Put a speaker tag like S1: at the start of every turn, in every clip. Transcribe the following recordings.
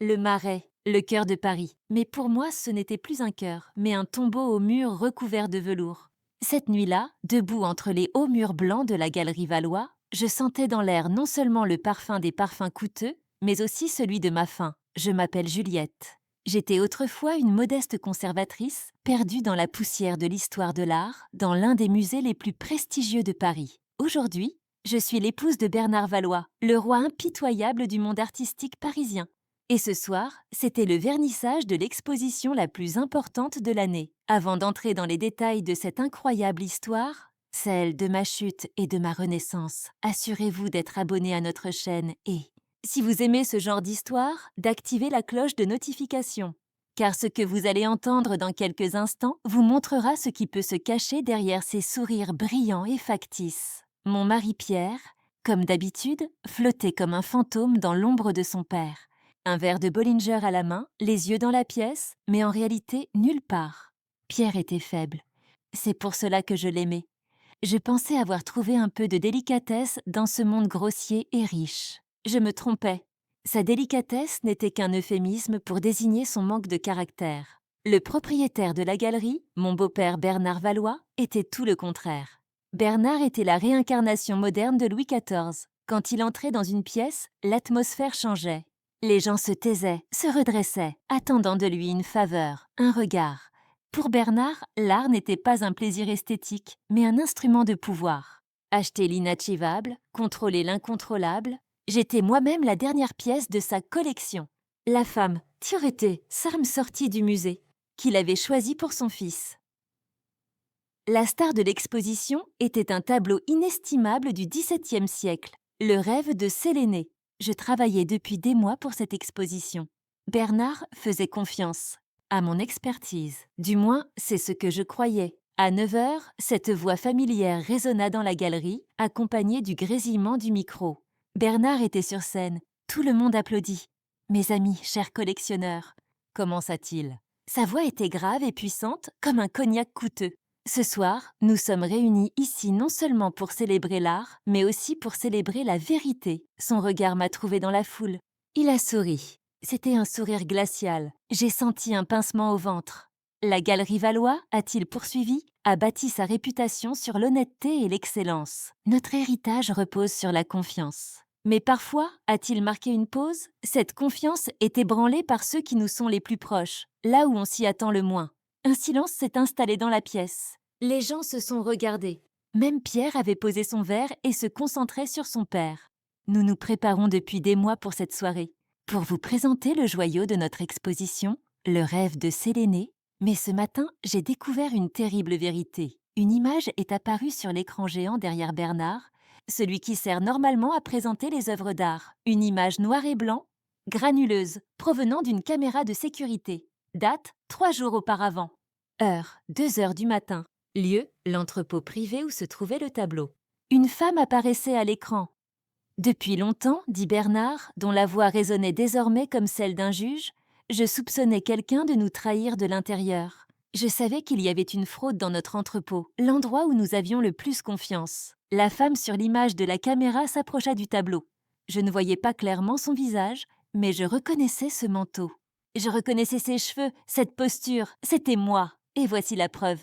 S1: Le Marais, le cœur de Paris. Mais pour moi, ce n'était plus un cœur, mais un tombeau au mur recouvert de velours. Cette nuit-là, debout entre les hauts murs blancs de la galerie Valois, je sentais dans l'air non seulement le parfum des parfums coûteux, mais aussi celui de ma faim. Je m'appelle Juliette. J'étais autrefois une modeste conservatrice, perdue dans la poussière de l'histoire de l'art, dans l'un des musées les plus prestigieux de Paris. Aujourd'hui, je suis l'épouse de Bernard Valois, le roi impitoyable du monde artistique parisien. Et ce soir, c'était le vernissage de l'exposition la plus importante de l'année. Avant d'entrer dans les détails de cette incroyable histoire, celle de ma chute et de ma renaissance, assurez-vous d'être abonné à notre chaîne et, si vous aimez ce genre d'histoire, d'activer la cloche de notification. Car ce que vous allez entendre dans quelques instants vous montrera ce qui peut se cacher derrière ces sourires brillants et factices. Mon mari Pierre, comme d'habitude, flottait comme un fantôme dans l'ombre de son père. Un verre de Bollinger à la main, les yeux dans la pièce, mais en réalité nulle part. Pierre était faible. C'est pour cela que je l'aimais. Je pensais avoir trouvé un peu de délicatesse dans ce monde grossier et riche. Je me trompais. Sa délicatesse n'était qu'un euphémisme pour désigner son manque de caractère. Le propriétaire de la galerie, mon beau-père Bernard Valois, était tout le contraire. Bernard était la réincarnation moderne de Louis XIV. Quand il entrait dans une pièce, l'atmosphère changeait. Les gens se taisaient, se redressaient, attendant de lui une faveur, un regard. Pour Bernard, l'art n'était pas un plaisir esthétique, mais un instrument de pouvoir. Acheter l'inachevable, contrôler l'incontrôlable, j'étais moi-même la dernière pièce de sa collection. La femme, Tioreté, Sarme sortie du musée, qu'il avait choisie pour son fils. La star de l'exposition était un tableau inestimable du XVIIe siècle, le rêve de Séléné. Je travaillais depuis des mois pour cette exposition. Bernard faisait confiance à mon expertise. Du moins, c'est ce que je croyais. À 9 heures, cette voix familière résonna dans la galerie, accompagnée du grésillement du micro. Bernard était sur scène. Tout le monde applaudit. Mes amis, chers collectionneurs, commença-t-il. Sa voix était grave et puissante, comme un cognac coûteux. Ce soir, nous sommes réunis ici non seulement pour célébrer l'art, mais aussi pour célébrer la vérité. Son regard m'a trouvé dans la foule. Il a souri. C'était un sourire glacial. J'ai senti un pincement au ventre. La Galerie Valois, a-t-il poursuivi, a bâti sa réputation sur l'honnêteté et l'excellence. Notre héritage repose sur la confiance. Mais parfois, a-t-il marqué une pause, cette confiance est ébranlée par ceux qui nous sont les plus proches, là où on s'y attend le moins. Un silence s'est installé dans la pièce. Les gens se sont regardés. Même Pierre avait posé son verre et se concentrait sur son père. Nous nous préparons depuis des mois pour cette soirée. Pour vous présenter le joyau de notre exposition, le rêve de Séléné, mais ce matin, j'ai découvert une terrible vérité. Une image est apparue sur l'écran géant derrière Bernard, celui qui sert normalement à présenter les œuvres d'art. Une image noir et blanc, granuleuse, provenant d'une caméra de sécurité. Date, 3 jours auparavant. Heure, 2 heures du matin. Lieu, l'entrepôt privé où se trouvait le tableau. Une femme apparaissait à l'écran. Depuis longtemps, dit Bernard, dont la voix résonnait désormais comme celle d'un juge, je soupçonnais quelqu'un de nous trahir de l'intérieur. Je savais qu'il y avait une fraude dans notre entrepôt, l'endroit où nous avions le plus confiance. La femme sur l'image de la caméra s'approcha du tableau. Je ne voyais pas clairement son visage, mais je reconnaissais ce manteau. Je reconnaissais ses cheveux, cette posture, c'était moi. Et voici la preuve,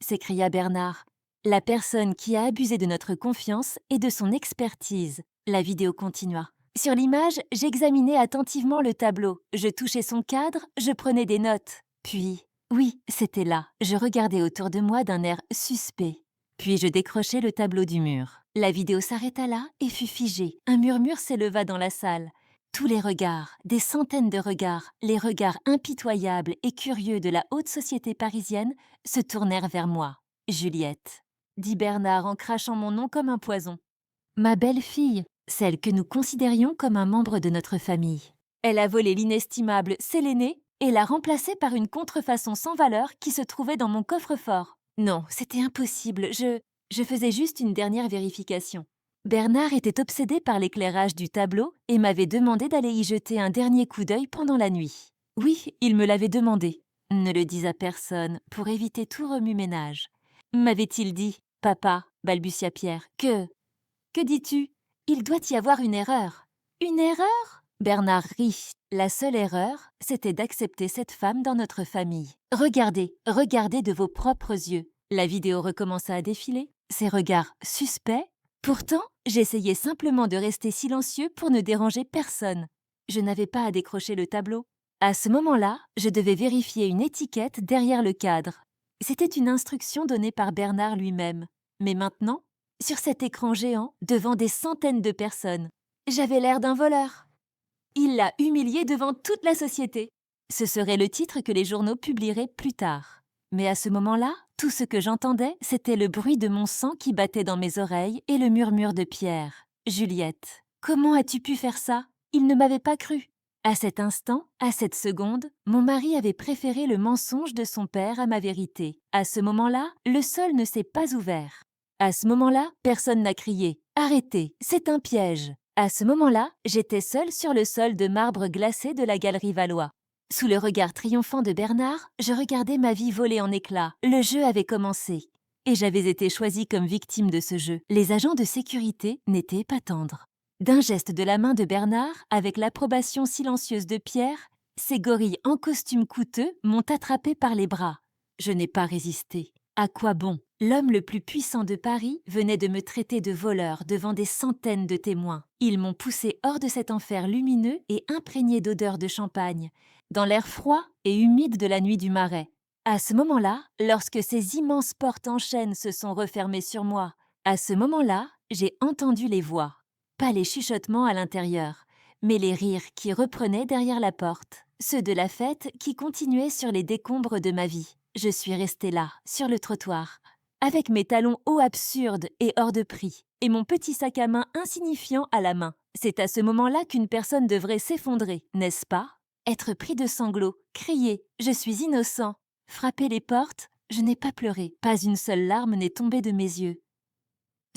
S1: s'écria Bernard. La personne qui a abusé de notre confiance et de son expertise. La vidéo continua. Sur l'image, j'examinais attentivement le tableau. Je touchais son cadre, je prenais des notes. Puis, oui, c'était là. Je regardais autour de moi d'un air suspect. Puis je décrochai le tableau du mur. La vidéo s'arrêta là et fut figée. Un murmure s'éleva dans la salle. Tous les regards, des centaines de regards, les regards impitoyables et curieux de la haute société parisienne, se tournèrent vers moi. Juliette, dit Bernard en crachant mon nom comme un poison. Ma belle-fille, celle que nous considérions comme un membre de notre famille. Elle a volé l'inestimable Séléné et l'a remplacée par une contrefaçon sans valeur qui se trouvait dans mon coffre-fort. Non, c'était impossible, je faisais juste une dernière vérification. Bernard était obsédé par l'éclairage du tableau et m'avait demandé d'aller y jeter un dernier coup d'œil pendant la nuit. Oui, il me l'avait demandé. Ne le dis à personne, pour éviter tout remue-ménage. M'avait-il dit, papa, balbutia Pierre, que dis-tu? Il doit y avoir une erreur. Une erreur? Bernard rit. La seule erreur, c'était d'accepter cette femme dans notre famille. Regardez, regardez de vos propres yeux. La vidéo recommença à défiler, ses regards suspects. Pourtant, j'essayais simplement de rester silencieux pour ne déranger personne. Je n'avais pas à décrocher le tableau. À ce moment-là, je devais vérifier une étiquette derrière le cadre. C'était une instruction donnée par Bernard lui-même. Mais maintenant, sur cet écran géant, devant des centaines de personnes, j'avais l'air d'un voleur. Il l'a humilié devant toute la société. Ce serait le titre que les journaux publieraient plus tard. Mais à ce moment-là, tout ce que j'entendais, c'était le bruit de mon sang qui battait dans mes oreilles et le murmure de Pierre. « Juliette, comment as-tu pu faire ça ? Il ne m'avait pas cru. » À cet instant, à cette seconde, mon mari avait préféré le mensonge de son père à ma vérité. À ce moment-là, le sol ne s'est pas ouvert. À ce moment-là, personne n'a crié « Arrêtez, c'est un piège !» À ce moment-là, j'étais seule sur le sol de marbre glacé de la galerie Valois. Sous le regard triomphant de Bernard, je regardais ma vie voler en éclats. Le jeu avait commencé. Et j'avais été choisie comme victime de ce jeu. Les agents de sécurité n'étaient pas tendres. D'un geste de la main de Bernard, avec l'approbation silencieuse de Pierre, ces gorilles en costume coûteux m'ont attrapée par les bras. Je n'ai pas résisté. À quoi bon ? L'homme le plus puissant de Paris venait de me traiter de voleur devant des centaines de témoins. Ils m'ont poussé hors de cet enfer lumineux et imprégné d'odeurs de champagne, dans l'air froid et humide de la nuit du Marais. À ce moment-là, lorsque ces immenses portes en chêne se sont refermées sur moi, à ce moment-là, j'ai entendu les voix. Pas les chuchotements à l'intérieur, mais les rires qui reprenaient derrière la porte, ceux de la fête qui continuaient sur les décombres de ma vie. Je suis restée là, sur le trottoir, avec mes talons hauts absurdes et hors de prix, et mon petit sac à main insignifiant à la main. C'est à ce moment-là qu'une personne devrait s'effondrer, n'est-ce pas ? Être pris de sanglots, crier « Je suis innocent !» Frapper les portes, je n'ai pas pleuré, pas une seule larme n'est tombée de mes yeux.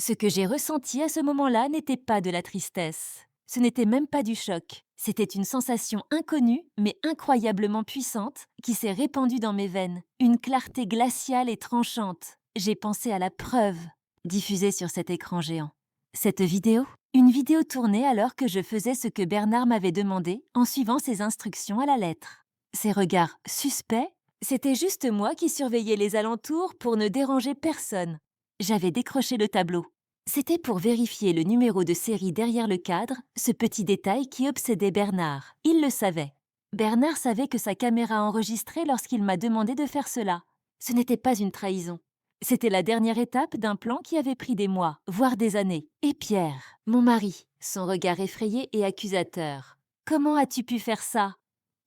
S1: Ce que j'ai ressenti à ce moment-là n'était pas de la tristesse. Ce n'était même pas du choc. C'était une sensation inconnue, mais incroyablement puissante, qui s'est répandue dans mes veines. Une clarté glaciale et tranchante. J'ai pensé à la preuve diffusée sur cet écran géant. Cette vidéo ? Une vidéo tournée alors que je faisais ce que Bernard m'avait demandé en suivant ses instructions à la lettre. Ses regards suspects, c'était juste moi qui surveillais les alentours pour ne déranger personne. J'avais décroché le tableau. C'était pour vérifier le numéro de série derrière le cadre, ce petit détail qui obsédait Bernard. Il le savait. Bernard savait que sa caméra enregistrait lorsqu'il m'a demandé de faire cela. Ce n'était pas une trahison. C'était la dernière étape d'un plan qui avait pris des mois, voire des années. Et Pierre, mon mari, son regard effrayé et accusateur. « Comment as-tu pu faire ça ?»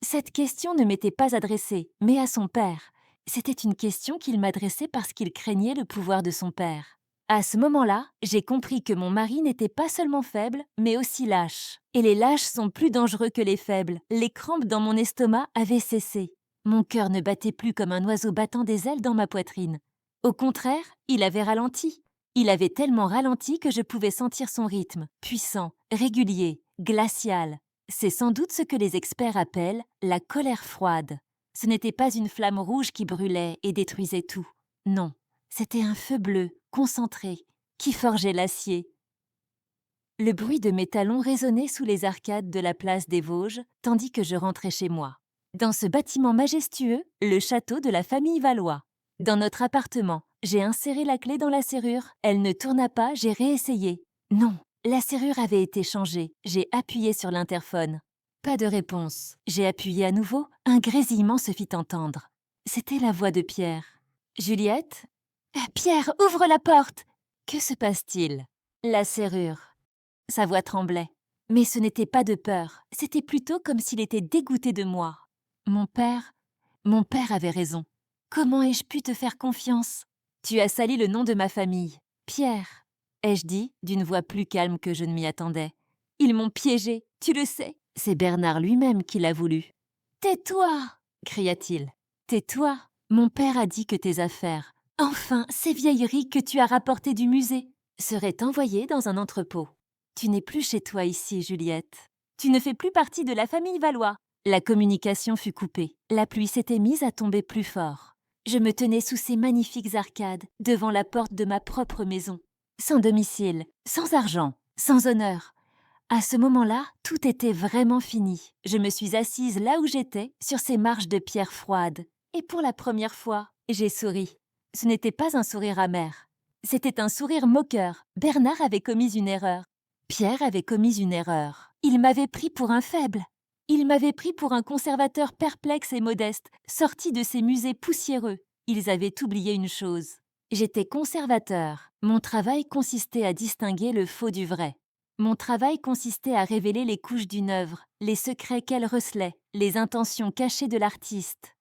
S1: Cette question ne m'était pas adressée, mais à son père. C'était une question qu'il m'adressait parce qu'il craignait le pouvoir de son père. À ce moment-là, j'ai compris que mon mari n'était pas seulement faible, mais aussi lâche. Et les lâches sont plus dangereux que les faibles. Les crampes dans mon estomac avaient cessé. Mon cœur ne battait plus comme un oiseau battant des ailes dans ma poitrine. Au contraire, il avait ralenti. Il avait tellement ralenti que je pouvais sentir son rythme, puissant, régulier, glacial. C'est sans doute ce que les experts appellent la colère froide. Ce n'était pas une flamme rouge qui brûlait et détruisait tout. Non, c'était un feu bleu, concentré, qui forgeait l'acier. Le bruit de mes talons résonnait sous les arcades de la place des Vosges, tandis que je rentrais chez moi. Dans ce bâtiment majestueux, le château de la famille Valois. Dans notre appartement, j'ai inséré la clé dans la serrure. Elle ne tourna pas, j'ai réessayé. Non, la serrure avait été changée. J'ai appuyé sur l'interphone. Pas de réponse. J'ai appuyé à nouveau. Un grésillement se fit entendre. C'était la voix de Pierre. « Juliette ? Pierre, ouvre la porte !» Que se passe-t-il ? La serrure. Sa voix tremblait. Mais ce n'était pas de peur. C'était plutôt comme s'il était dégoûté de moi. Mon père avait raison. Comment ai-je pu te faire confiance ? Tu as sali le nom de ma famille. Pierre, ai-je dit, d'une voix plus calme que je ne m'y attendais. Ils m'ont piégé, tu le sais. C'est Bernard lui-même qui l'a voulu. Tais-toi ! Cria-t-il. Tais-toi ! Mon père a dit que tes affaires, enfin ces vieilleries que tu as rapportées du musée, seraient envoyées dans un entrepôt. Tu n'es plus chez toi ici, Juliette. Tu ne fais plus partie de la famille Valois. La communication fut coupée. La pluie s'était mise à tomber plus fort. Je me tenais sous ces magnifiques arcades, devant la porte de ma propre maison. Sans domicile, sans argent, sans honneur. À ce moment-là, tout était vraiment fini. Je me suis assise là où j'étais, sur ces marches de pierre froides. Et pour la première fois, j'ai souri. Ce n'était pas un sourire amer. C'était un sourire moqueur. Bernard avait commis une erreur. Pierre avait commis une erreur. Il m'avait pris pour un faible. Il m'avait pris pour un conservateur perplexe et modeste, sorti de ces musées poussiéreux. Ils avaient oublié une chose. J'étais conservateur. Mon travail consistait à distinguer le faux du vrai. Mon travail consistait à révéler les couches d'une œuvre, les secrets qu'elle recelait, les intentions cachées de l'artiste.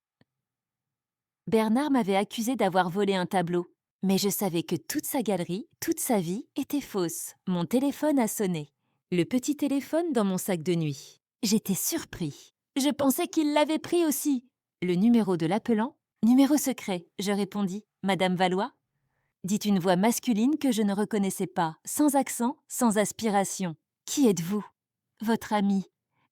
S1: Bernard m'avait accusé d'avoir volé un tableau, mais je savais que toute sa galerie, toute sa vie était fausse. Mon téléphone a sonné. Le petit téléphone dans mon sac de nuit. J'étais surpris. Je pensais qu'il l'avait pris aussi. Le numéro de l'appelant ? Numéro secret, je répondis. Madame Valois ? Dit une voix masculine que je ne reconnaissais pas, sans accent, sans aspiration. Qui êtes-vous ? Votre ami,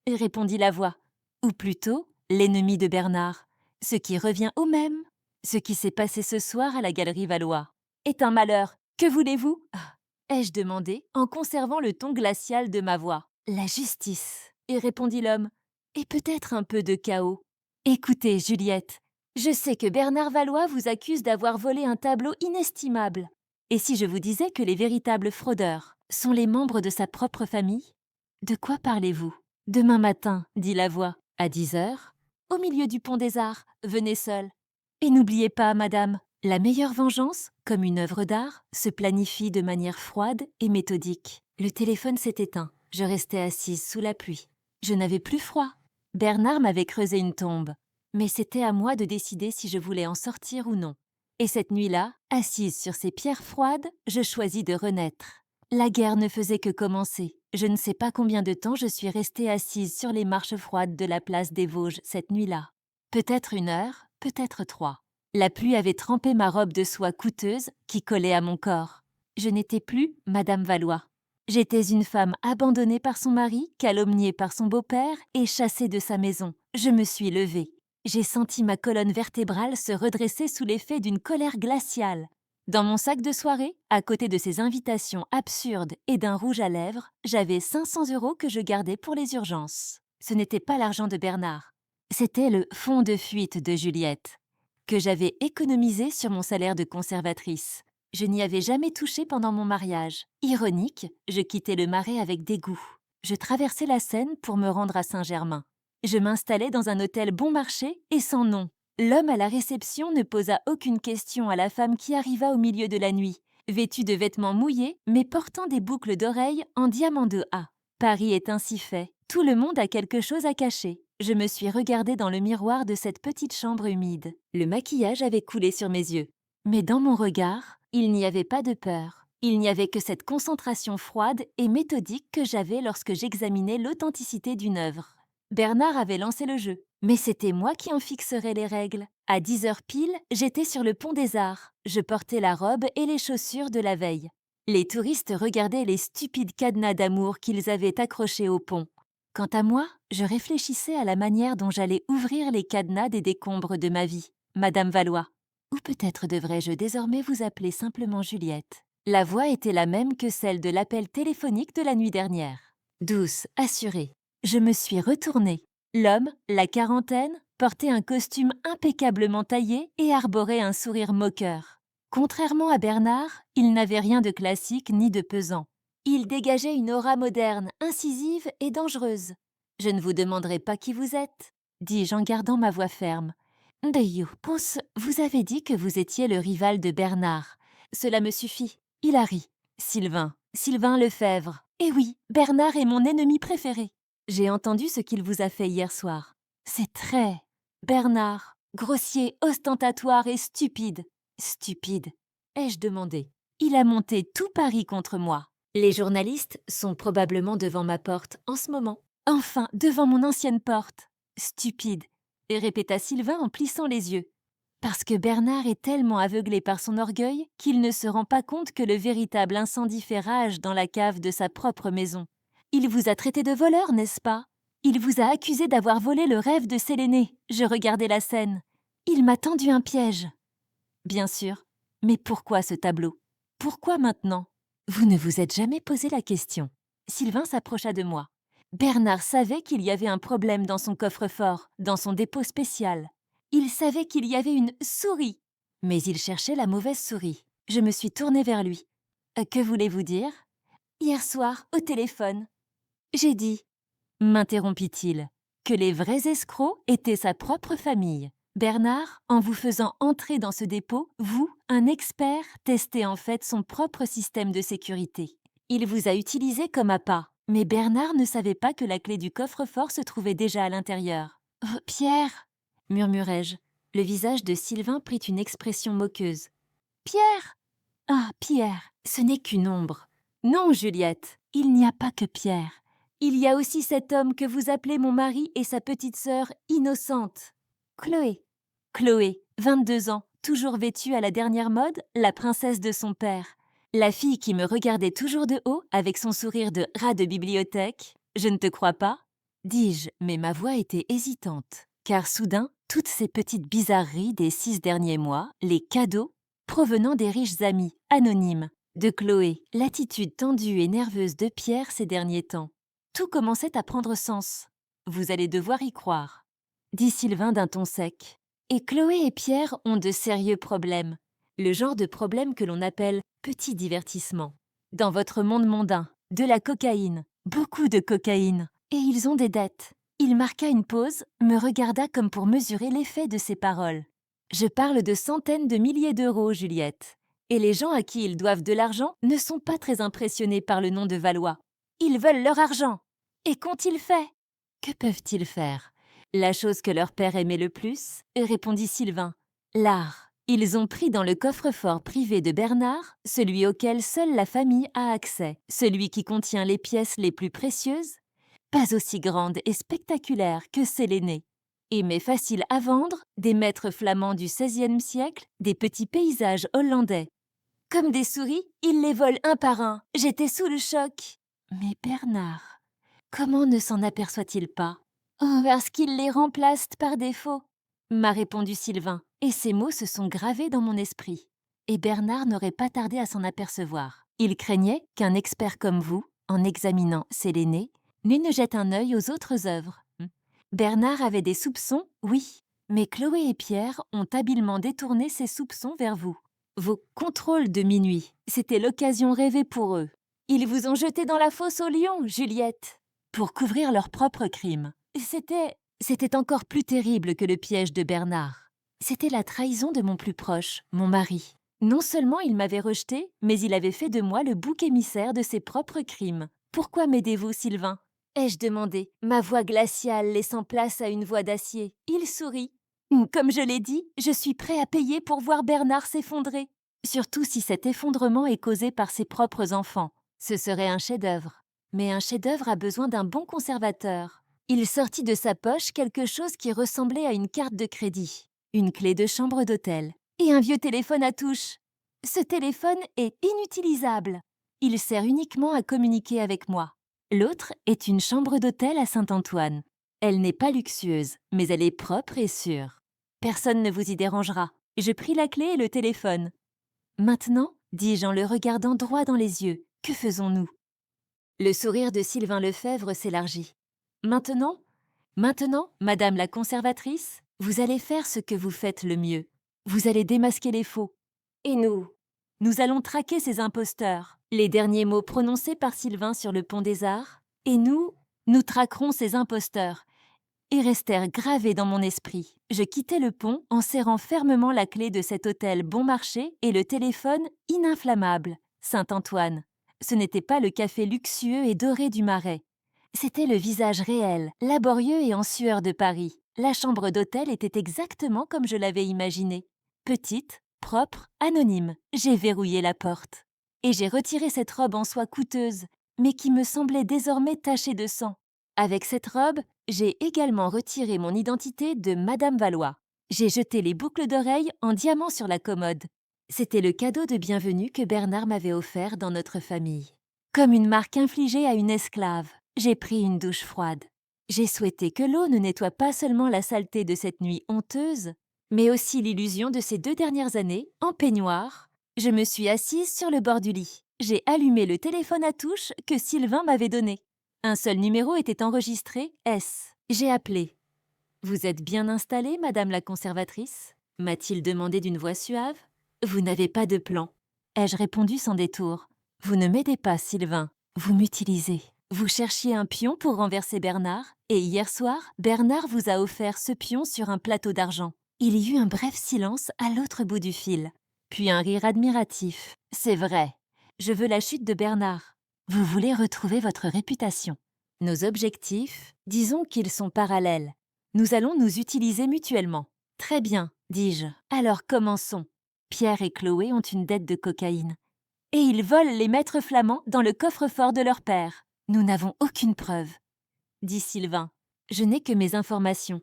S1: répondit la voix. Ou plutôt, l'ennemi de Bernard. Ce qui revient au même. Ce qui s'est passé ce soir à la Galerie Valois est un malheur. Que voulez-vous ? Ai-je demandé, en conservant le ton glacial de ma voix. La justice, répondit l'homme, et peut-être un peu de chaos. Écoutez, Juliette, je sais que Bernard Valois vous accuse d'avoir volé un tableau inestimable. Et si je vous disais que les véritables fraudeurs sont les membres de sa propre famille ? De quoi parlez-vous ? Demain matin, dit la voix, à 10 heures, au milieu du pont des Arts, venez seul. Et n'oubliez pas, madame, la meilleure vengeance, comme une œuvre d'art, se planifie de manière froide et méthodique. Le téléphone s'est éteint. Je restais assise sous la pluie. Je n'avais plus froid. Bernard m'avait creusé une tombe. Mais c'était à moi de décider si je voulais en sortir ou non. Et cette nuit-là, assise sur ces pierres froides, je choisis de renaître. La guerre ne faisait que commencer. Je ne sais pas combien de temps je suis restée assise sur les marches froides de la place des Vosges cette nuit-là. Peut-être 1 heure, peut-être 3. La pluie avait trempé ma robe de soie coûteuse qui collait à mon corps. Je n'étais plus Madame Valois. J'étais une femme abandonnée par son mari, calomniée par son beau-père et chassée de sa maison. Je me suis levée. J'ai senti ma colonne vertébrale se redresser sous l'effet d'une colère glaciale. Dans mon sac de soirée, à côté de ces invitations absurdes et d'un rouge à lèvres, j'avais 500 € que je gardais pour les urgences. Ce n'était pas l'argent de Bernard. C'était le fonds de fuite de Juliette, que j'avais économisé sur mon salaire de conservatrice. Je n'y avais jamais touché pendant mon mariage. Ironique, je quittais le Marais avec dégoût. Je traversais la Seine pour me rendre à Saint-Germain. Je m'installais dans un hôtel bon marché et sans nom. L'homme à la réception ne posa aucune question à la femme qui arriva au milieu de la nuit, vêtue de vêtements mouillés, mais portant des boucles d'oreilles en diamant de A. Paris est ainsi fait. Tout le monde a quelque chose à cacher. Je me suis regardée dans le miroir de cette petite chambre humide. Le maquillage avait coulé sur mes yeux. Mais dans mon regard, il n'y avait pas de peur. Il n'y avait que cette concentration froide et méthodique que j'avais lorsque j'examinais l'authenticité d'une œuvre. Bernard avait lancé le jeu, mais c'était moi qui en fixerais les règles. À 10 heures pile, j'étais sur le pont des Arts. Je portais la robe et les chaussures de la veille. Les touristes regardaient les stupides cadenas d'amour qu'ils avaient accrochés au pont. Quant à moi, je réfléchissais à la manière dont j'allais ouvrir les cadenas des décombres de ma vie. Madame Valois. Ou peut-être devrais-je désormais vous appeler simplement Juliette. La voix était la même que celle de l'appel téléphonique de la nuit dernière. Douce, assurée. Je me suis retournée. L'homme, la quarantaine, portait un costume impeccablement taillé et arborait un sourire moqueur. Contrairement à Bernard, il n'avait rien de classique ni de pesant. Il dégageait une aura moderne, incisive et dangereuse. « Je ne vous demanderai pas qui vous êtes, » dis-je en gardant ma voix ferme. « Pense, vous avez dit que vous étiez le rival de Bernard. Cela me suffit. » Il a ri. « Sylvain Lefebvre. Eh oui, Bernard est mon ennemi préféré. J'ai entendu ce qu'il vous a fait hier soir. C'est très... Bernard, grossier, ostentatoire et stupide. » Stupide, ai-je demandé. Il a monté tout Paris contre moi. Les journalistes sont probablement devant ma porte en ce moment. Enfin, devant mon ancienne porte. Stupide, répéta Sylvain en plissant les yeux. Parce que Bernard est tellement aveuglé par son orgueil qu'il ne se rend pas compte que le véritable incendie fait rage dans la cave de sa propre maison. Il vous a traité de voleur, n'est-ce pas ? Il vous a accusé d'avoir volé le rêve de Séléné. Je regardais la scène. Il m'a tendu un piège. Bien sûr. Mais pourquoi ce tableau ? Pourquoi maintenant ? Vous ne vous êtes jamais posé la question. Sylvain s'approcha de moi. Bernard savait qu'il y avait un problème dans son coffre-fort, dans son dépôt spécial. Il savait qu'il y avait une souris, mais il cherchait la mauvaise souris. Je me suis tournée vers lui. Que voulez-vous dire ? Hier soir, au téléphone. J'ai dit, m'interrompit-il, que les vrais escrocs étaient sa propre famille. Bernard, en vous faisant entrer dans ce dépôt, vous, un expert, testez en fait son propre système de sécurité. Il vous a utilisé comme appât, mais Bernard ne savait pas que la clé du coffre-fort se trouvait déjà à l'intérieur. « Oh, Pierre !» murmurai-je. Le visage de Sylvain prit une expression moqueuse. « Pierre !»« Ah, Pierre, ce n'est qu'une ombre. »« Non, Juliette, il n'y a pas que Pierre. Il y a aussi cet homme que vous appelez mon mari et sa petite sœur innocente. Chloé. Chloé, 22 ans, toujours vêtue à la dernière mode, la princesse de son père. La fille qui me regardait toujours de haut avec son sourire de rat de bibliothèque. Je ne te crois pas ? Dis-je, mais ma voix était hésitante. Car soudain, toutes ces petites bizarreries des 6 derniers mois, les cadeaux, provenant des riches amis, anonymes, de Chloé, l'attitude tendue et nerveuse de Pierre ces derniers temps. Tout commençait à prendre sens. Vous allez devoir y croire, dit Sylvain d'un ton sec. Et Chloé et Pierre ont de sérieux problèmes. Le genre de problème que l'on appelle petit divertissement. Dans votre monde mondain, de la cocaïne, beaucoup de cocaïne. Et ils ont des dettes. Il marqua une pause, me regarda comme pour mesurer l'effet de ses paroles. Je parle de centaines de milliers d'euros, Juliette. Et les gens à qui ils doivent de l'argent ne sont pas très impressionnés par le nom de Valois. Ils veulent leur argent. Et qu'ont-ils fait ? Que peuvent-ils faire ? La chose que leur père aimait le plus, répondit Sylvain. L'art. Ils ont pris dans le coffre-fort privé de Bernard, celui auquel seule la famille a accès, celui qui contient les pièces les plus précieuses, pas aussi grandes et spectaculaires que Séléné, mais facile à vendre, des maîtres flamands du XVIe siècle, des petits paysages hollandais. Comme des souris, ils les volent un par un. J'étais sous le choc. Mais Bernard, comment ne s'en aperçoit-il pas ? Oh, parce qu'il les remplace par défaut, m'a répondu Sylvain, et ces mots se sont gravés dans mon esprit. Et Bernard n'aurait pas tardé à s'en apercevoir. Il craignait qu'un expert comme vous, en examinant Séléné, ne jette un œil aux autres œuvres. Bernard avait des soupçons, oui, mais Chloé et Pierre ont habilement détourné ces soupçons vers vous. Vos contrôles de minuit, c'était l'occasion rêvée pour eux. Ils vous ont jeté dans la fosse aux lions, Juliette, pour couvrir leurs propres crimes. C'était encore plus terrible que le piège de Bernard. C'était la trahison de mon plus proche, mon mari. Non seulement il m'avait rejeté, mais il avait fait de moi le bouc émissaire de ses propres crimes. Pourquoi m'aidez-vous, Sylvain ? Ai-je demandé, ma voix glaciale laissant place à une voix d'acier. Il sourit. Comme je l'ai dit, je suis prêt à payer pour voir Bernard s'effondrer. Surtout si cet effondrement est causé par ses propres enfants. Ce serait un chef-d'œuvre. Mais un chef-d'œuvre a besoin d'un bon conservateur. Il sortit de sa poche quelque chose qui ressemblait à une carte de crédit, une clé de chambre d'hôtel et un vieux téléphone à touche. Ce téléphone est inutilisable. Il sert uniquement à communiquer avec moi. L'autre est une chambre d'hôtel à Saint-Antoine. Elle n'est pas luxueuse, mais elle est propre et sûre. Personne ne vous y dérangera. Je pris la clé et le téléphone. Maintenant, dis-je en le regardant droit dans les yeux, que faisons-nous ? Le sourire de Sylvain Lefebvre s'élargit. Maintenant, madame la conservatrice, vous allez faire ce que vous faites le mieux. Vous allez démasquer les faux. Et nous allons traquer ces imposteurs. Les derniers mots prononcés par Sylvain sur le pont des Arts. Et nous traquerons ces imposteurs. Et restèrent gravés dans mon esprit. Je quittai le pont en serrant fermement la clé de cet hôtel bon marché et le téléphone ininflammable. Saint-Antoine. Ce n'était pas le café luxueux et doré du Marais. C'était le visage réel, laborieux et en sueur de Paris. La chambre d'hôtel était exactement comme je l'avais imaginé. Petite, propre, anonyme. J'ai verrouillé la porte. Et j'ai retiré cette robe en soie coûteuse, mais qui me semblait désormais tachée de sang. Avec cette robe, j'ai également retiré mon identité de Madame Valois. J'ai jeté les boucles d'oreilles en diamant sur la commode. C'était le cadeau de bienvenue que Bernard m'avait offert dans notre famille. Comme une marque infligée à une esclave, j'ai pris une douche froide. J'ai souhaité que l'eau ne nettoie pas seulement la saleté de cette nuit honteuse, mais aussi l'illusion de ces 2 dernières années, en peignoir. Je me suis assise sur le bord du lit. J'ai allumé le téléphone à touche que Sylvain m'avait donné. Un seul numéro était enregistré, S. J'ai appelé. « Vous êtes bien installée, madame la conservatrice ?» m'a-t-il demandé d'une voix suave. « Vous n'avez pas de plan. » ai-je répondu sans détour. « Vous ne m'aidez pas, Sylvain. Vous m'utilisez. Vous cherchiez un pion pour renverser Bernard, et hier soir, Bernard vous a offert ce pion sur un plateau d'argent. » Il y eut un bref silence à l'autre bout du fil, puis un rire admiratif. « C'est vrai. Je veux la chute de Bernard. Vous voulez retrouver votre réputation. Nos objectifs, disons qu'ils sont parallèles. Nous allons nous utiliser mutuellement. » « Très bien, dis-je. Alors commençons. Pierre et Chloé ont une dette de cocaïne. Et ils volent les maîtres flamands dans le coffre-fort de leur père. Nous n'avons aucune preuve, dit Sylvain. Je n'ai que mes informations.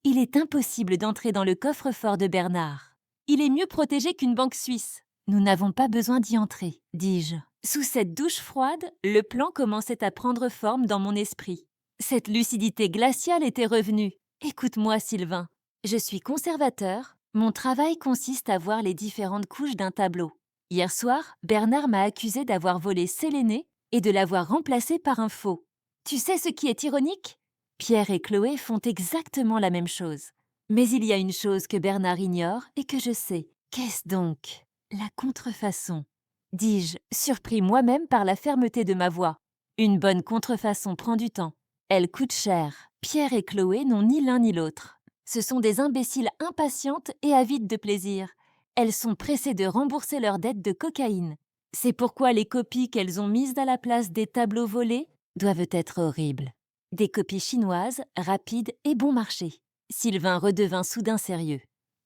S1: Il est impossible d'entrer dans le coffre-fort de Bernard. Il est mieux protégé qu'une banque suisse. Nous n'avons pas besoin d'y entrer, dis-je. Sous cette douche froide, le plan commençait à prendre forme dans mon esprit. Cette lucidité glaciale était revenue. Écoute-moi, Sylvain. Je suis conservateur. Mon travail consiste à voir les différentes couches d'un tableau. Hier soir, Bernard m'a accusé d'avoir volé Séléné et de l'avoir remplacé par un faux. Tu sais ce qui est ironique ? Pierre et Chloé font exactement la même chose. Mais il y a une chose que Bernard ignore et que je sais. Qu'est-ce donc ? La contrefaçon. Dis-je, surpris moi-même par la fermeté de ma voix. Une bonne contrefaçon prend du temps. Elle coûte cher. Pierre et Chloé n'ont ni l'un ni l'autre. Ce sont des imbéciles impatientes et avides de plaisir. Elles sont pressées de rembourser leur dette de cocaïne. C'est pourquoi les copies qu'elles ont mises à la place des tableaux volés doivent être horribles. Des copies chinoises, rapides et bon marché. Sylvain redevint soudain sérieux.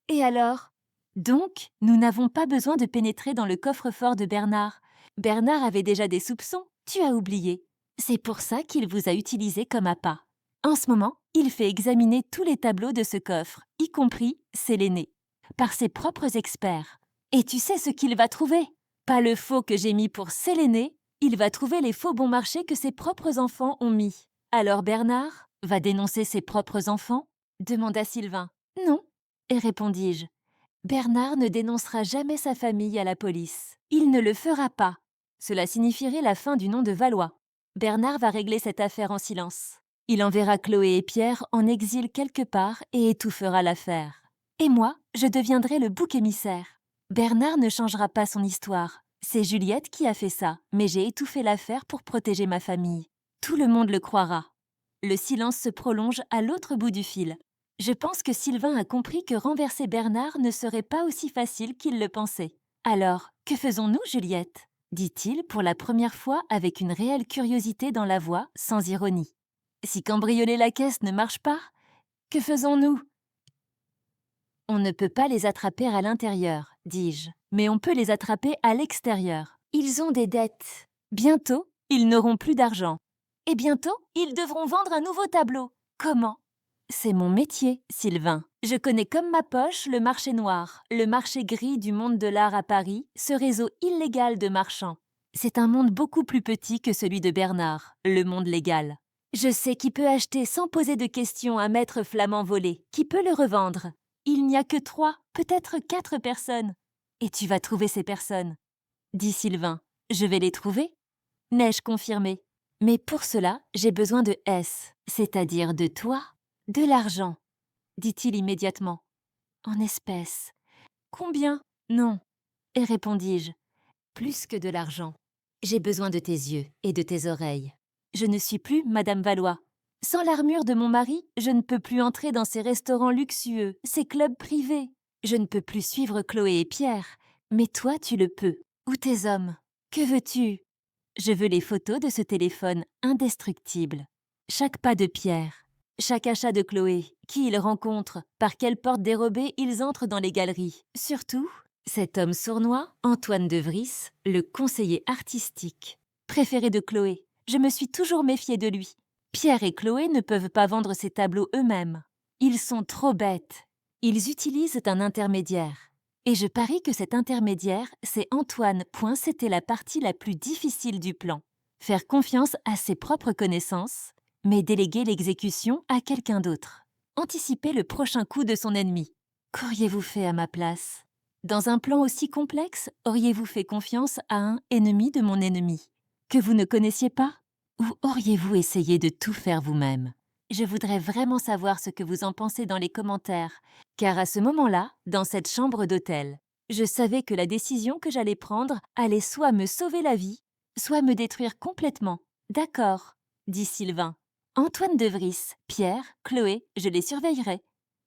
S1: Et alors ? Donc, nous n'avons pas besoin de pénétrer dans le coffre-fort de Bernard. Bernard avait déjà des soupçons, tu as oublié. C'est pour ça qu'il vous a utilisé comme appât. En ce moment, il fait examiner tous les tableaux de ce coffre, y compris Séléné, par ses propres experts. Et tu sais ce qu'il va trouver ? Pas le faux que j'ai mis pour Séléné, il va trouver les faux bon marché que ses propres enfants ont mis. Alors Bernard va dénoncer ses propres enfants ? Demanda Sylvain. Non, répondis-je. Bernard ne dénoncera jamais sa famille à la police. Il ne le fera pas. Cela signifierait la fin du nom de Valois. Bernard va régler cette affaire en silence. Il enverra Chloé et Pierre en exil quelque part et étouffera l'affaire. Et moi, je deviendrai le bouc émissaire. Bernard ne changera pas son histoire. C'est Juliette qui a fait ça, mais j'ai étouffé l'affaire pour protéger ma famille. Tout le monde le croira. Le silence se prolonge à l'autre bout du fil. Je pense que Sylvain a compris que renverser Bernard ne serait pas aussi facile qu'il le pensait. Alors, que faisons-nous, Juliette ? Dit-il pour la première fois avec une réelle curiosité dans la voix, sans ironie. Si cambrioler la caisse ne marche pas, que faisons-nous ? On ne peut pas les attraper à l'intérieur, dis-je, mais on peut les attraper à l'extérieur. Ils ont des dettes. Bientôt, ils n'auront plus d'argent. Et bientôt, ils devront vendre un nouveau tableau. Comment ? C'est mon métier, Sylvain. Je connais comme ma poche le marché noir, le marché gris du monde de l'art à Paris, ce réseau illégal de marchands. C'est un monde beaucoup plus petit que celui de Bernard, le monde légal. Je sais qui peut acheter sans poser de questions un maître flamand volé, qui peut le revendre. Il n'y a que 3, peut-être 4 personnes. Et tu vas trouver ces personnes, dit Sylvain. Je vais les trouver ? N'ai-je confirmé ? Mais pour cela, j'ai besoin de S, c'est-à-dire de toi, de l'argent, dit-il immédiatement. En espèces. Combien ? Non, répondis-je. Plus que de l'argent. J'ai besoin de tes yeux et de tes oreilles. Je ne suis plus Madame Valois. Sans l'armure de mon mari, je ne peux plus entrer dans ces restaurants luxueux, ces clubs privés. Je ne peux plus suivre Chloé et Pierre. Mais toi, tu le peux. Ou tes hommes. Que veux-tu ? Je veux les photos de ce téléphone indestructible. Chaque pas de Pierre, chaque achat de Chloé, qui ils rencontrent, par quelle porte dérobée ils entrent dans les galeries. Surtout, cet homme sournois, Antoine de Vries, le conseiller artistique. Préféré de Chloé, je me suis toujours méfiée de lui. Pierre et Chloé ne peuvent pas vendre ces tableaux eux-mêmes. Ils sont trop bêtes. Ils utilisent un intermédiaire. Et je parie que cet intermédiaire, c'est Antoine. C'était la partie la plus difficile du plan. Faire confiance à ses propres connaissances, mais déléguer l'exécution à quelqu'un d'autre. Anticiper le prochain coup de son ennemi. Qu'auriez-vous fait à ma place ? Dans un plan aussi complexe, auriez-vous fait confiance à un ennemi de mon ennemi que vous ne connaissiez pas? Ou auriez-vous essayé de tout faire vous-même? Je voudrais vraiment savoir ce que vous en pensez dans les commentaires, car à ce moment-là, dans cette chambre d'hôtel, je savais que la décision que j'allais prendre allait soit me sauver la vie, soit me détruire complètement. D'accord, dit Sylvain. Antoine de Vries, Pierre, Chloé, je les surveillerai.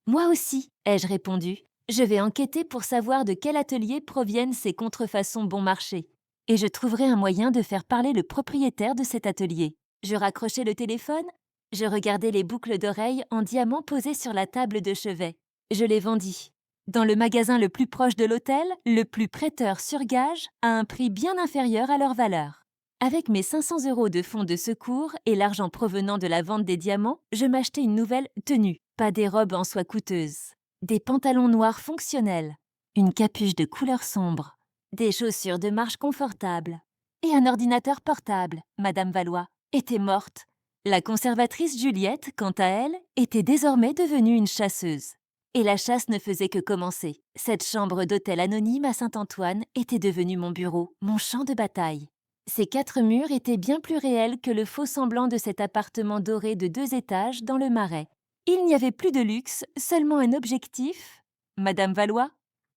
S1: Moi aussi, ai-je répondu. Je vais enquêter pour savoir de quel atelier proviennent ces contrefaçons bon marché. Et je trouverai un moyen de faire parler le propriétaire de cet atelier. Je raccrochai le téléphone, je regardai les boucles d'oreilles en diamant posées sur la table de chevet. Je les vendis. Dans le magasin le plus proche de l'hôtel, le plus prêteur sur gage, à un prix bien inférieur à leur valeur. Avec mes 500 € de fonds de secours et l'argent provenant de la vente des diamants, je m'achetai une nouvelle tenue, pas des robes en soie coûteuses, des pantalons noirs fonctionnels, une capuche de couleur sombre, des chaussures de marche confortables et un ordinateur portable. Madame Valois était morte. La conservatrice Juliette, quant à elle, était désormais devenue une chasseuse. Et la chasse ne faisait que commencer. Cette chambre d'hôtel anonyme à Saint-Antoine était devenue mon bureau, mon champ de bataille. Ces 4 murs étaient bien plus réels que le faux semblant de cet appartement doré de 2 étages dans le Marais. Il n'y avait plus de luxe, seulement un objectif. Madame Valois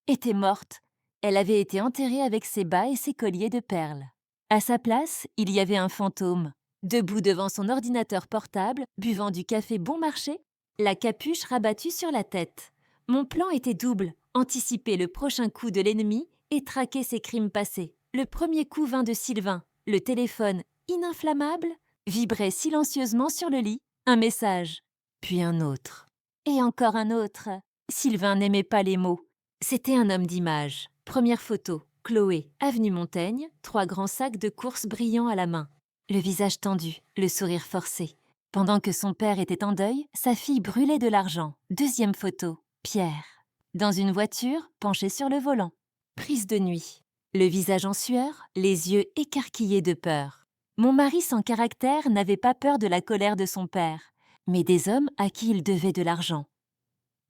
S1: était morte. Elle avait été enterrée avec ses bas et ses colliers de perles. À sa place, il y avait un fantôme, debout devant son ordinateur portable, buvant du café bon marché, la capuche rabattue sur la tête. Mon plan était double, anticiper le prochain coup de l'ennemi et traquer ses crimes passés. Le premier coup vint de Sylvain. Le téléphone, ininflammable, vibrait silencieusement sur le lit. Un message, puis un autre. Et encore un autre. Sylvain n'aimait pas les mots. C'était un homme d'image. Première photo, Chloé, avenue Montaigne, 3 grands sacs de course brillants à la main. Le visage tendu, le sourire forcé. Pendant que son père était en deuil, sa fille brûlait de l'argent. Deuxième photo, Pierre. Dans une voiture, penché sur le volant. Prise de nuit. Le visage en sueur, les yeux écarquillés de peur. Mon mari sans caractère n'avait pas peur de la colère de son père, mais des hommes à qui il devait de l'argent.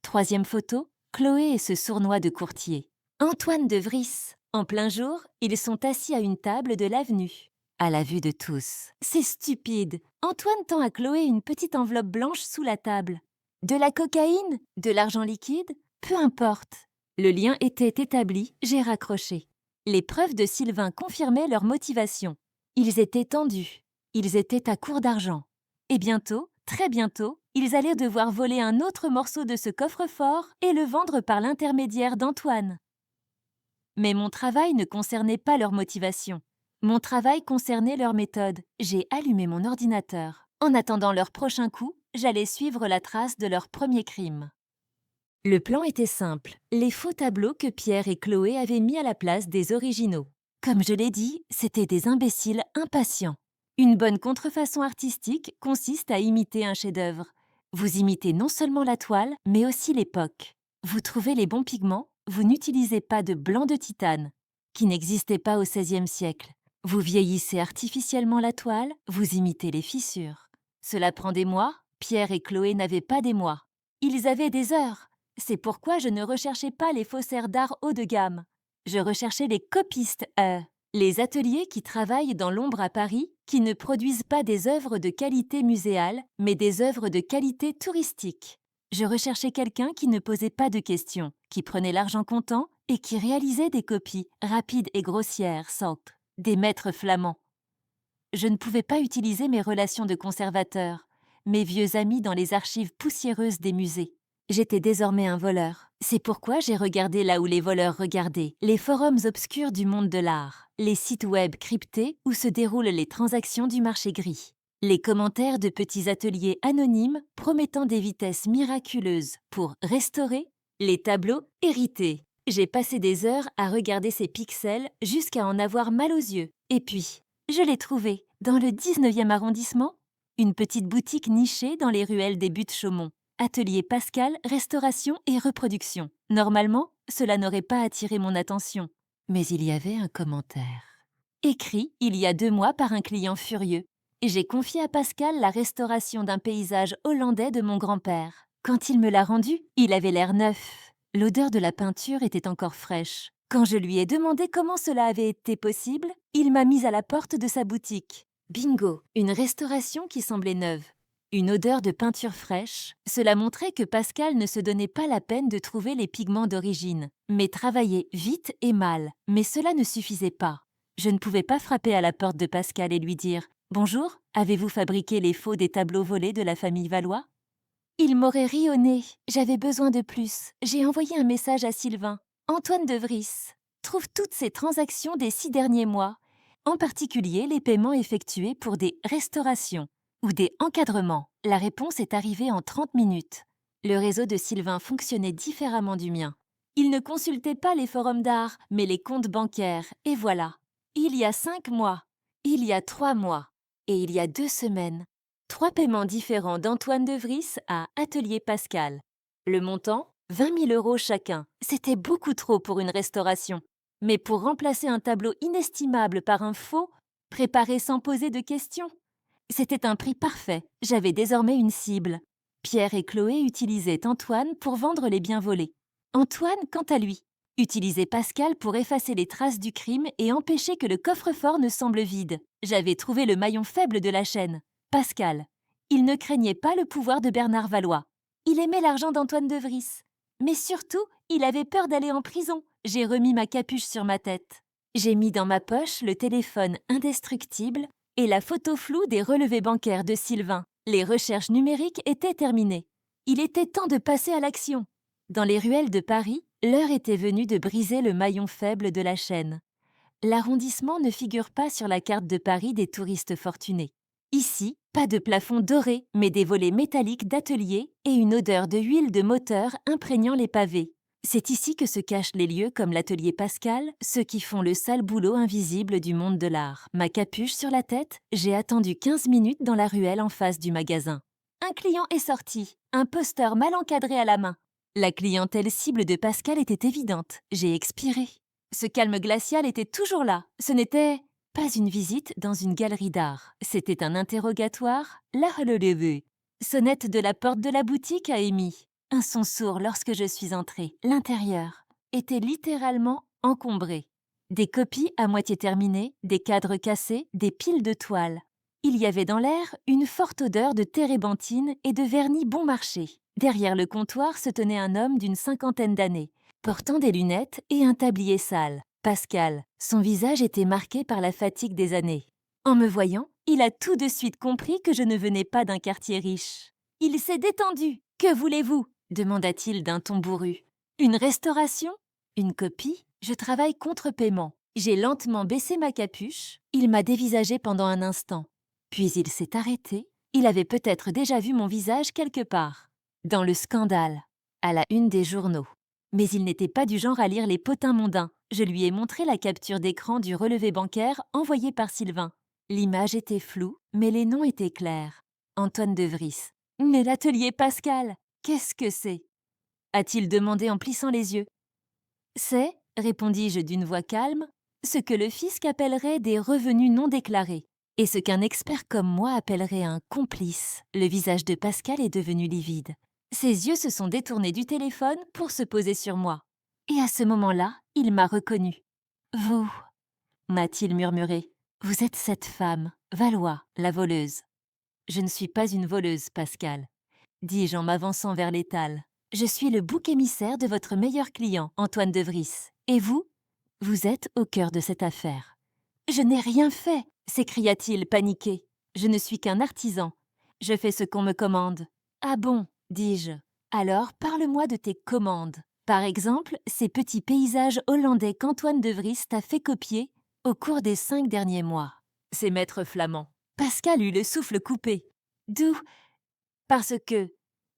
S1: Troisième photo, Chloé et ce sournois de courtier. Antoine de Vries. En plein jour, ils sont assis à une table de l'avenue. À la vue de tous. C'est stupide. Antoine tend à Chloé une petite enveloppe blanche sous la table. De la cocaïne? De l'argent liquide? Peu importe. Le lien était établi, j'ai raccroché. Les preuves de Sylvain confirmaient leur motivation. Ils étaient tendus. Ils étaient à court d'argent. Et bientôt, très bientôt, ils allaient devoir voler un autre morceau de ce coffre-fort et le vendre par l'intermédiaire d'Antoine. Mais mon travail ne concernait pas leur motivation. Mon travail concernait leur méthode. J'ai allumé mon ordinateur. En attendant leur prochain coup, j'allais suivre la trace de leur premier crime. Le plan était simple, les faux tableaux que Pierre et Chloé avaient mis à la place des originaux. Comme je l'ai dit, c'étaient des imbéciles impatients. Une bonne contrefaçon artistique consiste à imiter un chef-d'œuvre. Vous imitez non seulement la toile, mais aussi l'époque. Vous trouvez les bons pigments, vous n'utilisez pas de blanc de titane, qui n'existait pas au XVIe siècle. Vous vieillissez artificiellement la toile, vous imitez les fissures. Cela prend des mois, Pierre et Chloé n'avaient pas des mois. Ils avaient des heures. C'est pourquoi je ne recherchais pas les faussaires d'art haut de gamme. Je recherchais les copistes, les ateliers qui travaillent dans l'ombre à Paris, qui ne produisent pas des œuvres de qualité muséale, mais des œuvres de qualité touristique. Je recherchais quelqu'un qui ne posait pas de questions, qui prenait l'argent comptant et qui réalisait des copies rapides et grossières, sortes, des maîtres flamands. Je ne pouvais pas utiliser mes relations de conservateur, mes vieux amis dans les archives poussiéreuses des musées. J'étais désormais un voleur. C'est pourquoi j'ai regardé là où les voleurs regardaient, les forums obscurs du monde de l'art, les sites web cryptés où se déroulent les transactions du marché gris, les commentaires de petits ateliers anonymes promettant des vitesses miraculeuses pour restaurer, les tableaux hérités. J'ai passé des heures à regarder ces pixels jusqu'à en avoir mal aux yeux. Et puis, je l'ai trouvé, dans le 19e arrondissement, une petite boutique nichée dans les ruelles des Buttes-Chaumont. Atelier Pascal, restauration et reproduction. Normalement, cela n'aurait pas attiré mon attention. Mais il y avait un commentaire. Écrit il y a 2 mois par un client furieux. J'ai confié à Pascal la restauration d'un paysage hollandais de mon grand-père. Quand il me l'a rendu, il avait l'air neuf. L'odeur de la peinture était encore fraîche. Quand je lui ai demandé comment cela avait été possible, il m'a mise à la porte de sa boutique. Bingo, une restauration qui semblait neuve. Une odeur de peinture fraîche, cela montrait que Pascal ne se donnait pas la peine de trouver les pigments d'origine, mais travaillait vite et mal. Mais cela ne suffisait pas. Je ne pouvais pas frapper à la porte de Pascal et lui dire « Bonjour, avez-vous fabriqué les faux des tableaux volés de la famille Valois ?» Il m'aurait ri au nez. J'avais besoin de plus. J'ai envoyé un message à Sylvain. Antoine de Vries trouve toutes ses transactions des 6 derniers mois, en particulier les paiements effectués pour des restaurations ou des encadrements. La réponse est arrivée en 30 minutes. Le réseau de Sylvain fonctionnait différemment du mien. Il ne consultait pas les forums d'art, mais les comptes bancaires, et voilà. Il y a 5 mois, il y a 3 mois, et il y a 2 semaines. 3 paiements différents d'Antoine de Vries à Atelier Pascal. Le montant, 20 000 € chacun. C'était beaucoup trop pour une restauration. Mais pour remplacer un tableau inestimable par un faux, préparé sans poser de questions. C'était un prix parfait. J'avais désormais une cible. Pierre et Chloé utilisaient Antoine pour vendre les biens volés. Antoine, quant à lui, utilisait Pascal pour effacer les traces du crime et empêcher que le coffre-fort ne semble vide. J'avais trouvé le maillon faible de la chaîne. Pascal. Il ne craignait pas le pouvoir de Bernard Valois. Il aimait l'argent d'Antoine de Vries. Mais surtout, il avait peur d'aller en prison. J'ai remis ma capuche sur ma tête. J'ai mis dans ma poche le téléphone indestructible et la photo floue des relevés bancaires de Sylvain. Les recherches numériques étaient terminées. Il était temps de passer à l'action. Dans les ruelles de Paris, l'heure était venue de briser le maillon faible de la chaîne. L'arrondissement ne figure pas sur la carte de Paris des touristes fortunés. Ici, pas de plafond doré, mais des volets métalliques d'atelier et une odeur de huile de moteur imprégnant les pavés. C'est ici que se cachent les lieux comme l'atelier Pascal, ceux qui font le sale boulot invisible du monde de l'art. Ma capuche sur la tête, j'ai attendu 15 minutes dans la ruelle en face du magasin. Un client est sorti, un poster mal encadré à la main. La clientèle cible de Pascal était évidente. J'ai expiré. Ce calme glacial était toujours là. Ce n'était pas une visite dans une galerie d'art. C'était un interrogatoire, là le levé. Sonnette de la porte de la boutique a émis. Un son sourd lorsque je suis entrée. L'intérieur était littéralement encombré. Des copies à moitié terminées, des cadres cassés, des piles de toiles. Il y avait dans l'air une forte odeur de térébenthine et de vernis bon marché. Derrière le comptoir se tenait un homme d'une 50aine d'années, portant des lunettes et un tablier sale. Pascal, son visage était marqué par la fatigue des années. En me voyant, il a tout de suite compris que je ne venais pas d'un quartier riche. Il s'est détendu. « Que voulez-vous » demanda-t-il d'un ton bourru. « Une restauration ? Une copie ? Je travaille contre paiement. » J'ai lentement baissé ma capuche. Il m'a dévisagé pendant un instant. Puis il s'est arrêté. Il avait peut-être déjà vu mon visage quelque part. Dans le scandale, à la une des journaux. Mais il n'était pas du genre à lire les potins mondains. Je lui ai montré la capture d'écran du relevé bancaire envoyé par Sylvain. L'image était floue, mais les noms étaient clairs. Antoine de Vries. « Mais l'atelier Pascal, qu'est-ce que c'est » a-t-il demandé en plissant les yeux. « C'est, répondis-je d'une voix calme, ce que le fisc appellerait des revenus non déclarés. Et ce qu'un expert comme moi appellerait un complice. » Le visage de Pascal est devenu livide. Ses yeux se sont détournés du téléphone pour se poser sur moi. Et à ce moment-là, il m'a reconnue. « Vous, » m'a-t-il murmuré, « vous êtes cette femme, Valois, la voleuse. » « Je ne suis pas une voleuse, Pascal, » dis-je en m'avançant vers l'étal. « Je suis le bouc émissaire de votre meilleur client, Antoine de Vries. Et vous ? Vous êtes au cœur de cette affaire. »« Je n'ai rien fait !» s'écria-t-il paniqué. « Je ne suis qu'un artisan. Je fais ce qu'on me commande. »« Ah bon ?» dis-je. « Alors parle-moi de tes commandes. Par exemple, ces petits paysages hollandais qu'Antoine de Vries t'a fait copier au cours des 5 derniers mois. » Ces maîtres flamands. Pascal eut le souffle coupé. « D'où » ? Parce que,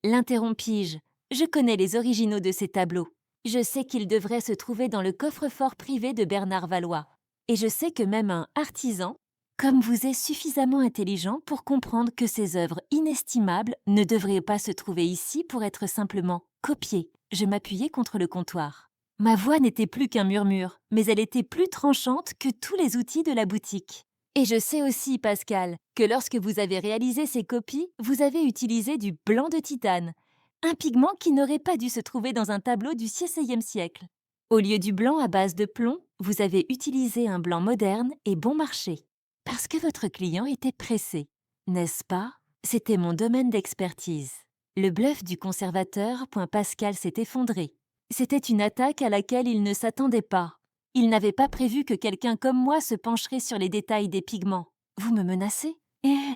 S1: l'interrompis-je, je connais les originaux de ces tableaux. Je sais qu'ils devraient se trouver dans le coffre-fort privé de Bernard Valois. Et je sais que même un artisan, comme vous, est suffisamment intelligent pour comprendre que ces œuvres inestimables ne devraient pas se trouver ici pour être simplement copiées. Je m'appuyai contre le comptoir. Ma voix n'était plus qu'un murmure, mais elle était plus tranchante que tous les outils de la boutique. Et je sais aussi, Pascal, que lorsque vous avez réalisé ces copies, vous avez utilisé du blanc de titane. Un pigment qui n'aurait pas dû se trouver dans un tableau du XVIe siècle. Au lieu du blanc à base de plomb, vous avez utilisé un blanc moderne et bon marché. Parce que votre client était pressé. N'est-ce pas? C'était mon domaine d'expertise. Le bluff du conservateur, point Pascal, s'est effondré. C'était une attaque à laquelle il ne s'attendait pas. Il n'avait pas prévu que quelqu'un comme moi se pencherait sur les détails des pigments. Vous me menacez?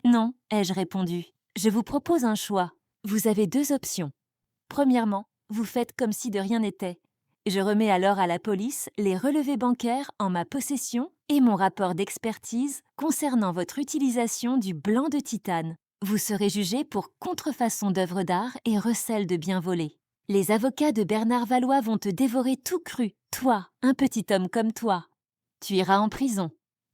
S1: Non, ai-je répondu. Je vous propose un choix. Vous avez deux options. Premièrement, vous faites comme si de rien n'était. Je remets alors à la police les relevés bancaires en ma possession et mon rapport d'expertise concernant votre utilisation du blanc de titane. Vous serez jugé pour contrefaçon d'œuvres d'art et recel de biens volés. Les avocats de Bernard Valois vont te dévorer tout cru, toi, un petit homme comme toi. Tu iras en prison.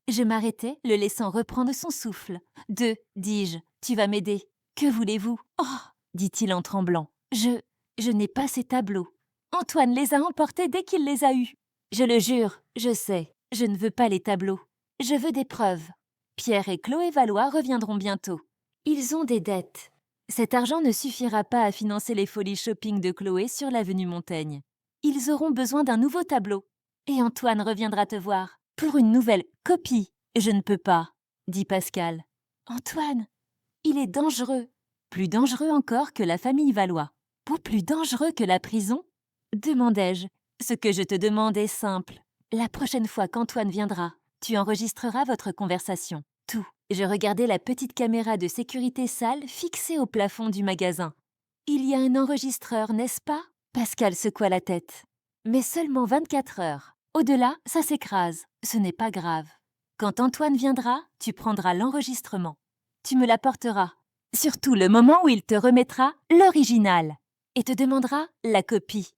S1: Je m'arrêtai, le laissant reprendre son souffle. Dis-je, tu vas m'aider. Que voulez-vous? Oh, dit-il en tremblant. Je n'ai pas ces tableaux. Antoine les a emportés dès qu'il les a eus. Je le jure, je sais, je ne veux pas les tableaux. Je veux des preuves. Pierre et Chloé Valois reviendront bientôt. Ils ont des dettes. Cet argent ne suffira pas à financer les folies shopping de Chloé sur l'avenue Montaigne. Ils auront besoin d'un nouveau tableau. Et Antoine reviendra te voir. Pour une nouvelle copie. Je ne peux pas, dit Pascal. Antoine, il est dangereux. Plus dangereux encore que la famille Valois. Ou plus dangereux que la prison? Demandai-je. Ce que je te demande est simple. La prochaine fois qu'Antoine viendra, tu enregistreras votre conversation. Tout. Je regardais la petite caméra de sécurité sale fixée au plafond du magasin. Il y a un enregistreur, n'est-ce pas? Pascal secoua la tête. Mais seulement 24 heures. Au-delà, ça s'écrase. Ce n'est pas grave. Quand Antoine viendra, tu prendras l'enregistrement. Tu me l'apporteras. Surtout le moment où il te remettra l'original et te demandera la copie.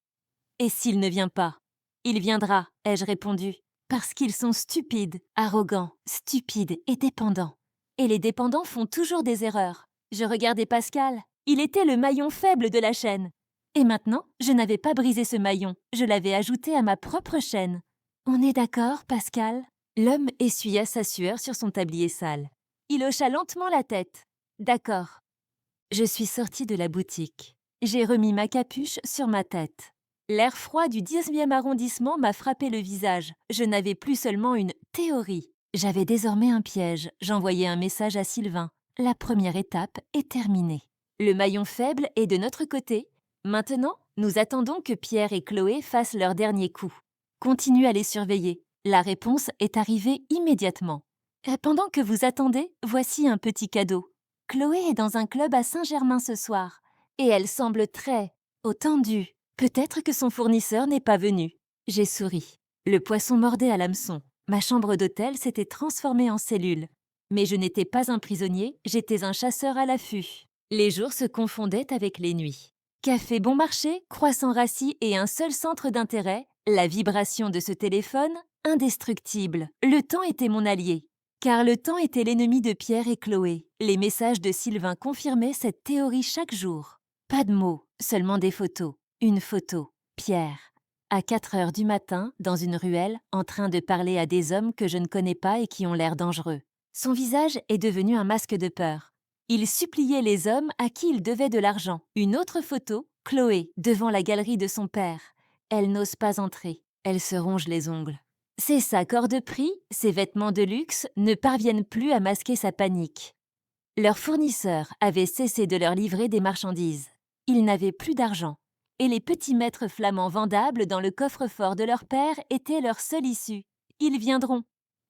S1: Et s'il ne vient pas? Il viendra, ai-je répondu, parce qu'ils sont stupides, arrogants, stupides et dépendants. Et les dépendants font toujours des erreurs. Je regardais Pascal, il était le maillon faible de la chaîne. Et maintenant, je n'avais pas brisé ce maillon, je l'avais ajouté à ma propre chaîne. On est d'accord, Pascal? L'homme essuya sa sueur sur son tablier sale. Il hocha lentement la tête. D'accord. Je suis sortie de la boutique. J'ai remis ma capuche sur ma tête. L'air froid du 10e arrondissement m'a frappé le visage. Je n'avais plus seulement une théorie. J'avais désormais un piège. J'envoyais un message à Sylvain. La première étape est terminée. Le maillon faible est de notre côté. Maintenant, nous attendons que Pierre et Chloé fassent leur dernier coup. Continue à les surveiller. La réponse est arrivée immédiatement. Pendant que vous attendez, voici un petit cadeau. Chloé est dans un club à Saint-Germain ce soir. Et elle semble très tendue. Peut-être que son fournisseur n'est pas venu. J'ai souri. Le poisson mordait à l'hameçon. Ma chambre d'hôtel s'était transformée en cellule. Mais je n'étais pas un prisonnier, j'étais un chasseur à l'affût. Les jours se confondaient avec les nuits. Café bon marché, croissant rassis et un seul centre d'intérêt, la vibration de ce téléphone, indestructible. Le temps était mon allié. Car le temps était l'ennemi de Pierre et Chloé. Les messages de Sylvain confirmaient cette théorie chaque jour. Pas de mots, seulement des photos. Une photo. Pierre. À 4 heures du matin, dans une ruelle, en train de parler à des hommes que je ne connais pas et qui ont l'air dangereux. Son visage est devenu un masque de peur. Il suppliait les hommes à qui il devait de l'argent. Une autre photo, Chloé, devant la galerie de son père. Elle n'ose pas entrer. Elle se ronge les ongles. Ses sacs hors de prix, ses vêtements de luxe ne parviennent plus à masquer sa panique. Leurs fournisseurs avaient cessé de leur livrer des marchandises. Ils n'avaient plus d'argent. Et les petits maîtres flamands vendables dans le coffre-fort de leur père étaient leur seule issue. « Ils viendront »,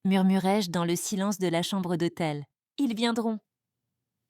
S1: murmurai-je dans le silence de la chambre d'hôtel. « Ils viendront. »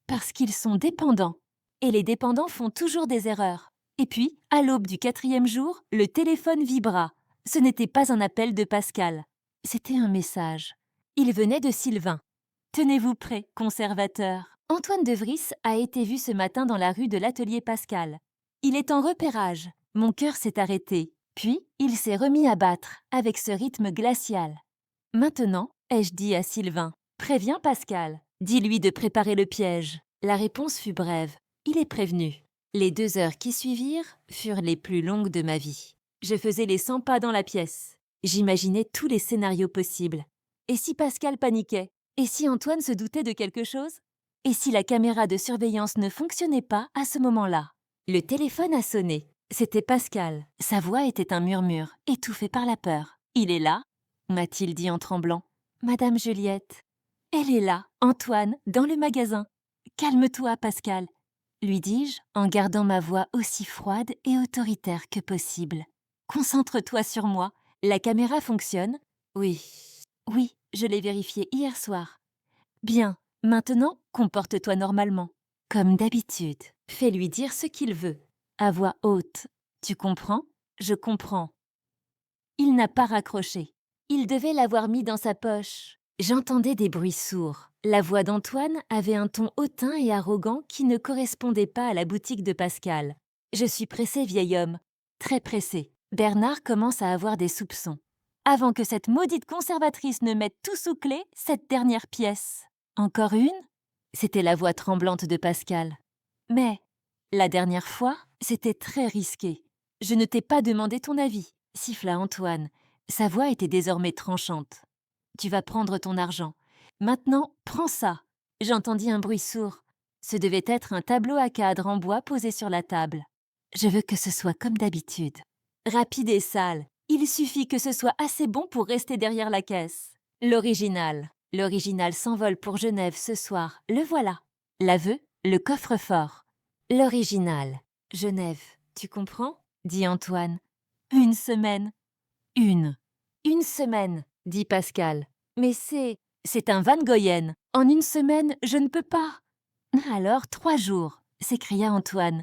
S1: Parce qu'ils sont dépendants. Et les dépendants font toujours des erreurs. Et puis, à l'aube du 4e jour, le téléphone vibra. Ce n'était pas un appel de Pascal. C'était un message. Il venait de Sylvain. « Tenez-vous prêt, conservateur. Antoine de Vries a été vu ce matin dans la rue de l'Atelier Pascal. Il est en repérage. » Mon cœur s'est arrêté. Puis, il s'est remis à battre, avec ce rythme glacial. « Maintenant, ai-je dit à Sylvain, préviens Pascal. Dis-lui de préparer le piège. » La réponse fut brève. Il est prévenu. Les 2 heures qui suivirent furent les plus longues de ma vie. Je faisais les 100 pas dans la pièce. J'imaginais tous les scénarios possibles. Et si Pascal paniquait? Et si Antoine se doutait de quelque chose? Et si la caméra de surveillance ne fonctionnait pas à ce moment-là? Le téléphone a sonné. C'était Pascal. Sa voix était un murmure, étouffé par la peur. Il est là, m'a-t-il dit en tremblant. Madame Juliette. Elle est là, Antoine, dans le magasin. Calme-toi, Pascal, lui dis-je en gardant ma voix aussi froide et autoritaire que possible. Concentre-toi sur moi. La caméra fonctionne? Oui. Oui, je l'ai vérifié hier soir. Bien, maintenant, comporte-toi normalement. Comme d'habitude. Fais-lui dire ce qu'il veut. À voix haute. Tu comprends? Je comprends. Il n'a pas raccroché. Il devait l'avoir mis dans sa poche. J'entendais des bruits sourds. La voix d'Antoine avait un ton hautain et arrogant qui ne correspondait pas à la boutique de Pascal. Je suis pressé, vieil homme. Très pressé. Bernard commence à avoir des soupçons. Avant que cette maudite conservatrice ne mette tout sous clé, cette dernière pièce. Encore une? C'était la voix tremblante de Pascal. Mais, la dernière fois, c'était très risqué. Je ne t'ai pas demandé ton avis, siffla Antoine. Sa voix était désormais tranchante. Tu vas prendre ton argent. Maintenant, prends ça. J'entendis un bruit sourd. Ce devait être un tableau à cadre en bois posé sur la table. Je veux que ce soit comme d'habitude. Rapide et sale. Il suffit que ce soit assez bon pour rester derrière la caisse. L'original. L'original s'envole pour Genève ce soir. Le voilà. L'aveu, le coffre-fort. L'original. Genève, tu comprends? Dit Antoine. Une semaine. Une semaine, dit Pascal. Mais c'est un Van Goyen. En une semaine, je ne peux pas. Alors 3 jours, s'écria Antoine.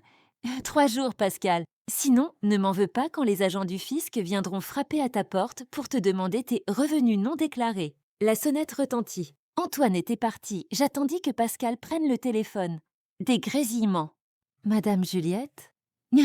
S1: 3 jours, Pascal. Sinon, ne m'en veux pas quand les agents du fisc viendront frapper à ta porte pour te demander tes revenus non déclarés. La sonnette retentit. Antoine était parti. J'attendis que Pascal prenne le téléphone. Des grésillements. Madame Juliette?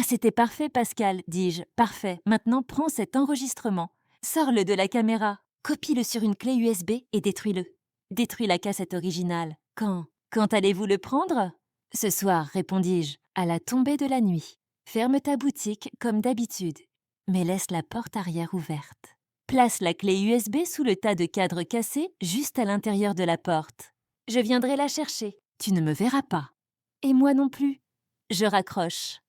S1: C'était parfait, Pascal, dis-je. Parfait. Maintenant, prends cet enregistrement. Sors-le de la caméra. Copie-le sur une clé USB et détruis-le. Détruis la cassette originale. Quand allez-vous le prendre? Ce soir, répondis-je, à la tombée de la nuit. Ferme ta boutique comme d'habitude, mais laisse la porte arrière ouverte. Place la clé USB sous le tas de cadres cassés juste à l'intérieur de la porte. Je viendrai la chercher. Tu ne me verras pas. Et moi non plus. Je raccroche.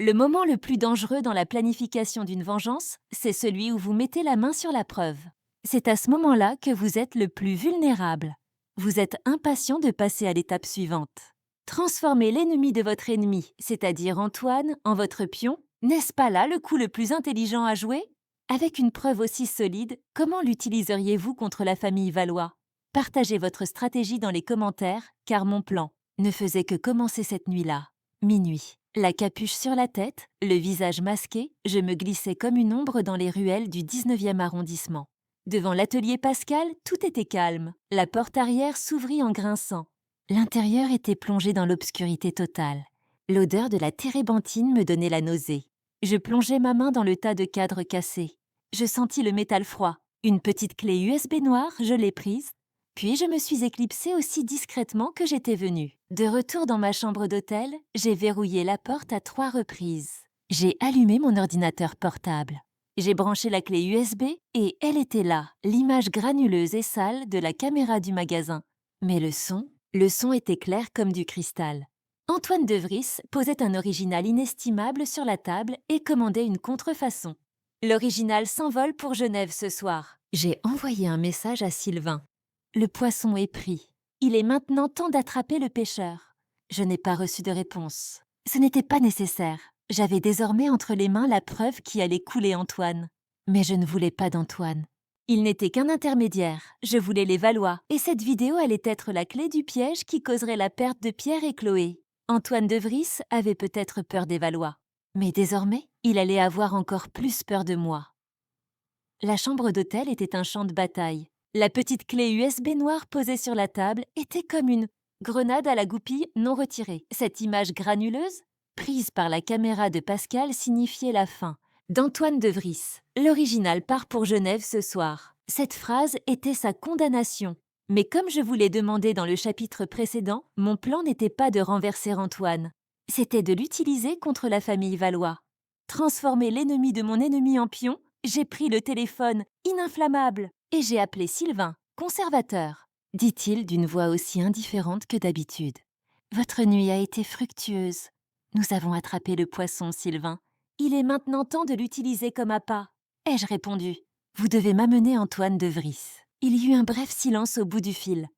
S1: Le moment le plus dangereux dans la planification d'une vengeance, c'est celui où vous mettez la main sur la preuve. C'est à ce moment-là que vous êtes le plus vulnérable. Vous êtes impatient de passer à l'étape suivante. Transformer l'ennemi de votre ennemi, c'est-à-dire Antoine, en votre pion, n'est-ce pas là le coup le plus intelligent à jouer? Avec une preuve aussi solide, comment l'utiliseriez-vous contre la famille Valois? Partagez votre stratégie dans les commentaires, car mon plan ne faisait que commencer cette nuit-là. Minuit. La capuche sur la tête, le visage masqué, je me glissais comme une ombre dans les ruelles du 19e arrondissement. Devant l'atelier Pascal, tout était calme. La porte arrière s'ouvrit en grinçant. L'intérieur était plongé dans l'obscurité totale. L'odeur de la térébenthine me donnait la nausée. Je plongeai ma main dans le tas de cadres cassés. Je sentis le métal froid. Une petite clé USB noire, je l'ai prise. Puis je me suis éclipsée aussi discrètement que j'étais venue. De retour dans ma chambre d'hôtel, j'ai verrouillé la porte à 3 reprises. J'ai allumé mon ordinateur portable. J'ai branché la clé USB et elle était là, l'image granuleuse et sale de la caméra du magasin. Mais le son était clair comme du cristal. Antoine de Vries posait un original inestimable sur la table et commandait une contrefaçon. L'original s'envole pour Genève ce soir. J'ai envoyé un message à Sylvain. Le poisson est pris. Il est maintenant temps d'attraper le pêcheur. Je n'ai pas reçu de réponse. Ce n'était pas nécessaire. J'avais désormais entre les mains la preuve qui allait couler Antoine. Mais je ne voulais pas d'Antoine. Il n'était qu'un intermédiaire. Je voulais les Valois. Et cette vidéo allait être la clé du piège qui causerait la perte de Pierre et Chloé. Antoine de Vries avait peut-être peur des Valois. Mais désormais, il allait avoir encore plus peur de moi. La chambre d'hôtel était un champ de bataille. La petite clé USB noire posée sur la table était comme une grenade à la goupille non retirée. Cette image granuleuse, prise par la caméra de Pascal, signifiait la fin. D'Antoine de Vries. L'original part pour Genève ce soir. Cette phrase était sa condamnation. Mais comme je vous l'ai demandé dans le chapitre précédent, mon plan n'était pas de renverser Antoine. C'était de l'utiliser contre la famille Valois. Transformer l'ennemi de mon ennemi en pion, j'ai pris le téléphone ininflammable et j'ai appelé Sylvain, conservateur, dit-il d'une voix aussi indifférente que d'habitude. Votre nuit a été fructueuse. Nous avons attrapé le poisson, Sylvain. Il est maintenant temps de l'utiliser comme appât, ai-je répondu. Vous devez m'amener Antoine de Vries. Il y eut un bref silence au bout du fil.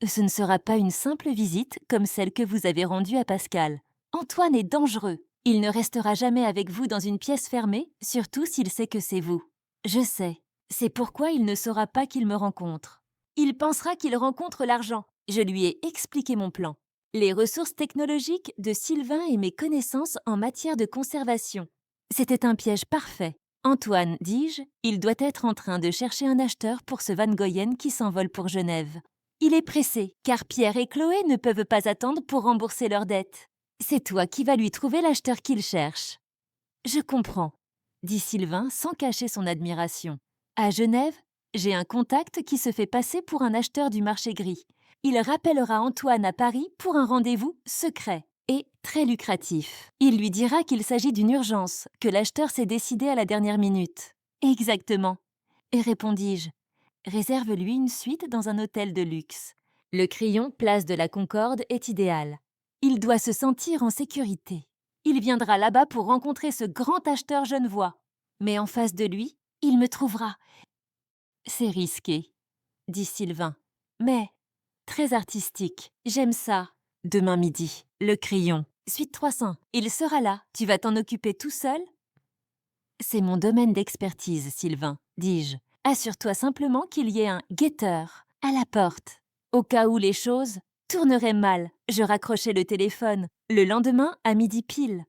S1: Ce ne sera pas une simple visite comme celle que vous avez rendue à Pascal. Antoine est dangereux. Il ne restera jamais avec vous dans une pièce fermée, surtout s'il sait que c'est vous. Je sais. C'est pourquoi il ne saura pas qu'il me rencontre. Il pensera qu'il rencontre l'argent. Je lui ai expliqué mon plan. Les ressources technologiques de Sylvain et mes connaissances en matière de conservation. C'était un piège parfait. Antoine, dis-je, il doit être en train de chercher un acheteur pour ce Van Goyen qui s'envole pour Genève. Il est pressé, car Pierre et Chloé ne peuvent pas attendre pour rembourser leurs dettes. C'est toi qui vas lui trouver l'acheteur qu'il cherche. Je comprends, dit Sylvain sans cacher son admiration. À Genève, j'ai un contact qui se fait passer pour un acheteur du marché gris. Il rappellera Antoine à Paris pour un rendez-vous secret et très lucratif. Il lui dira qu'il s'agit d'une urgence, que l'acheteur s'est décidé à la dernière minute. Exactement. Et répondis-je, réserve-lui une suite dans un hôtel de luxe. Le Crillon, place de la Concorde, est idéal. Il doit se sentir en sécurité. Il viendra là-bas pour rencontrer ce grand acheteur genevois. Mais en face de lui, il me trouvera. C'est risqué, dit Sylvain. Mais très artistique. J'aime ça. Demain midi, le Crillon. Suite 300. Il sera là. Tu vas t'en occuper tout seul? C'est mon domaine d'expertise, Sylvain, dis-je. Assure-toi simplement qu'il y ait un guetteur à la porte. Au cas où les choses tourneraient mal, je raccrochais le téléphone. Le lendemain, à midi pile.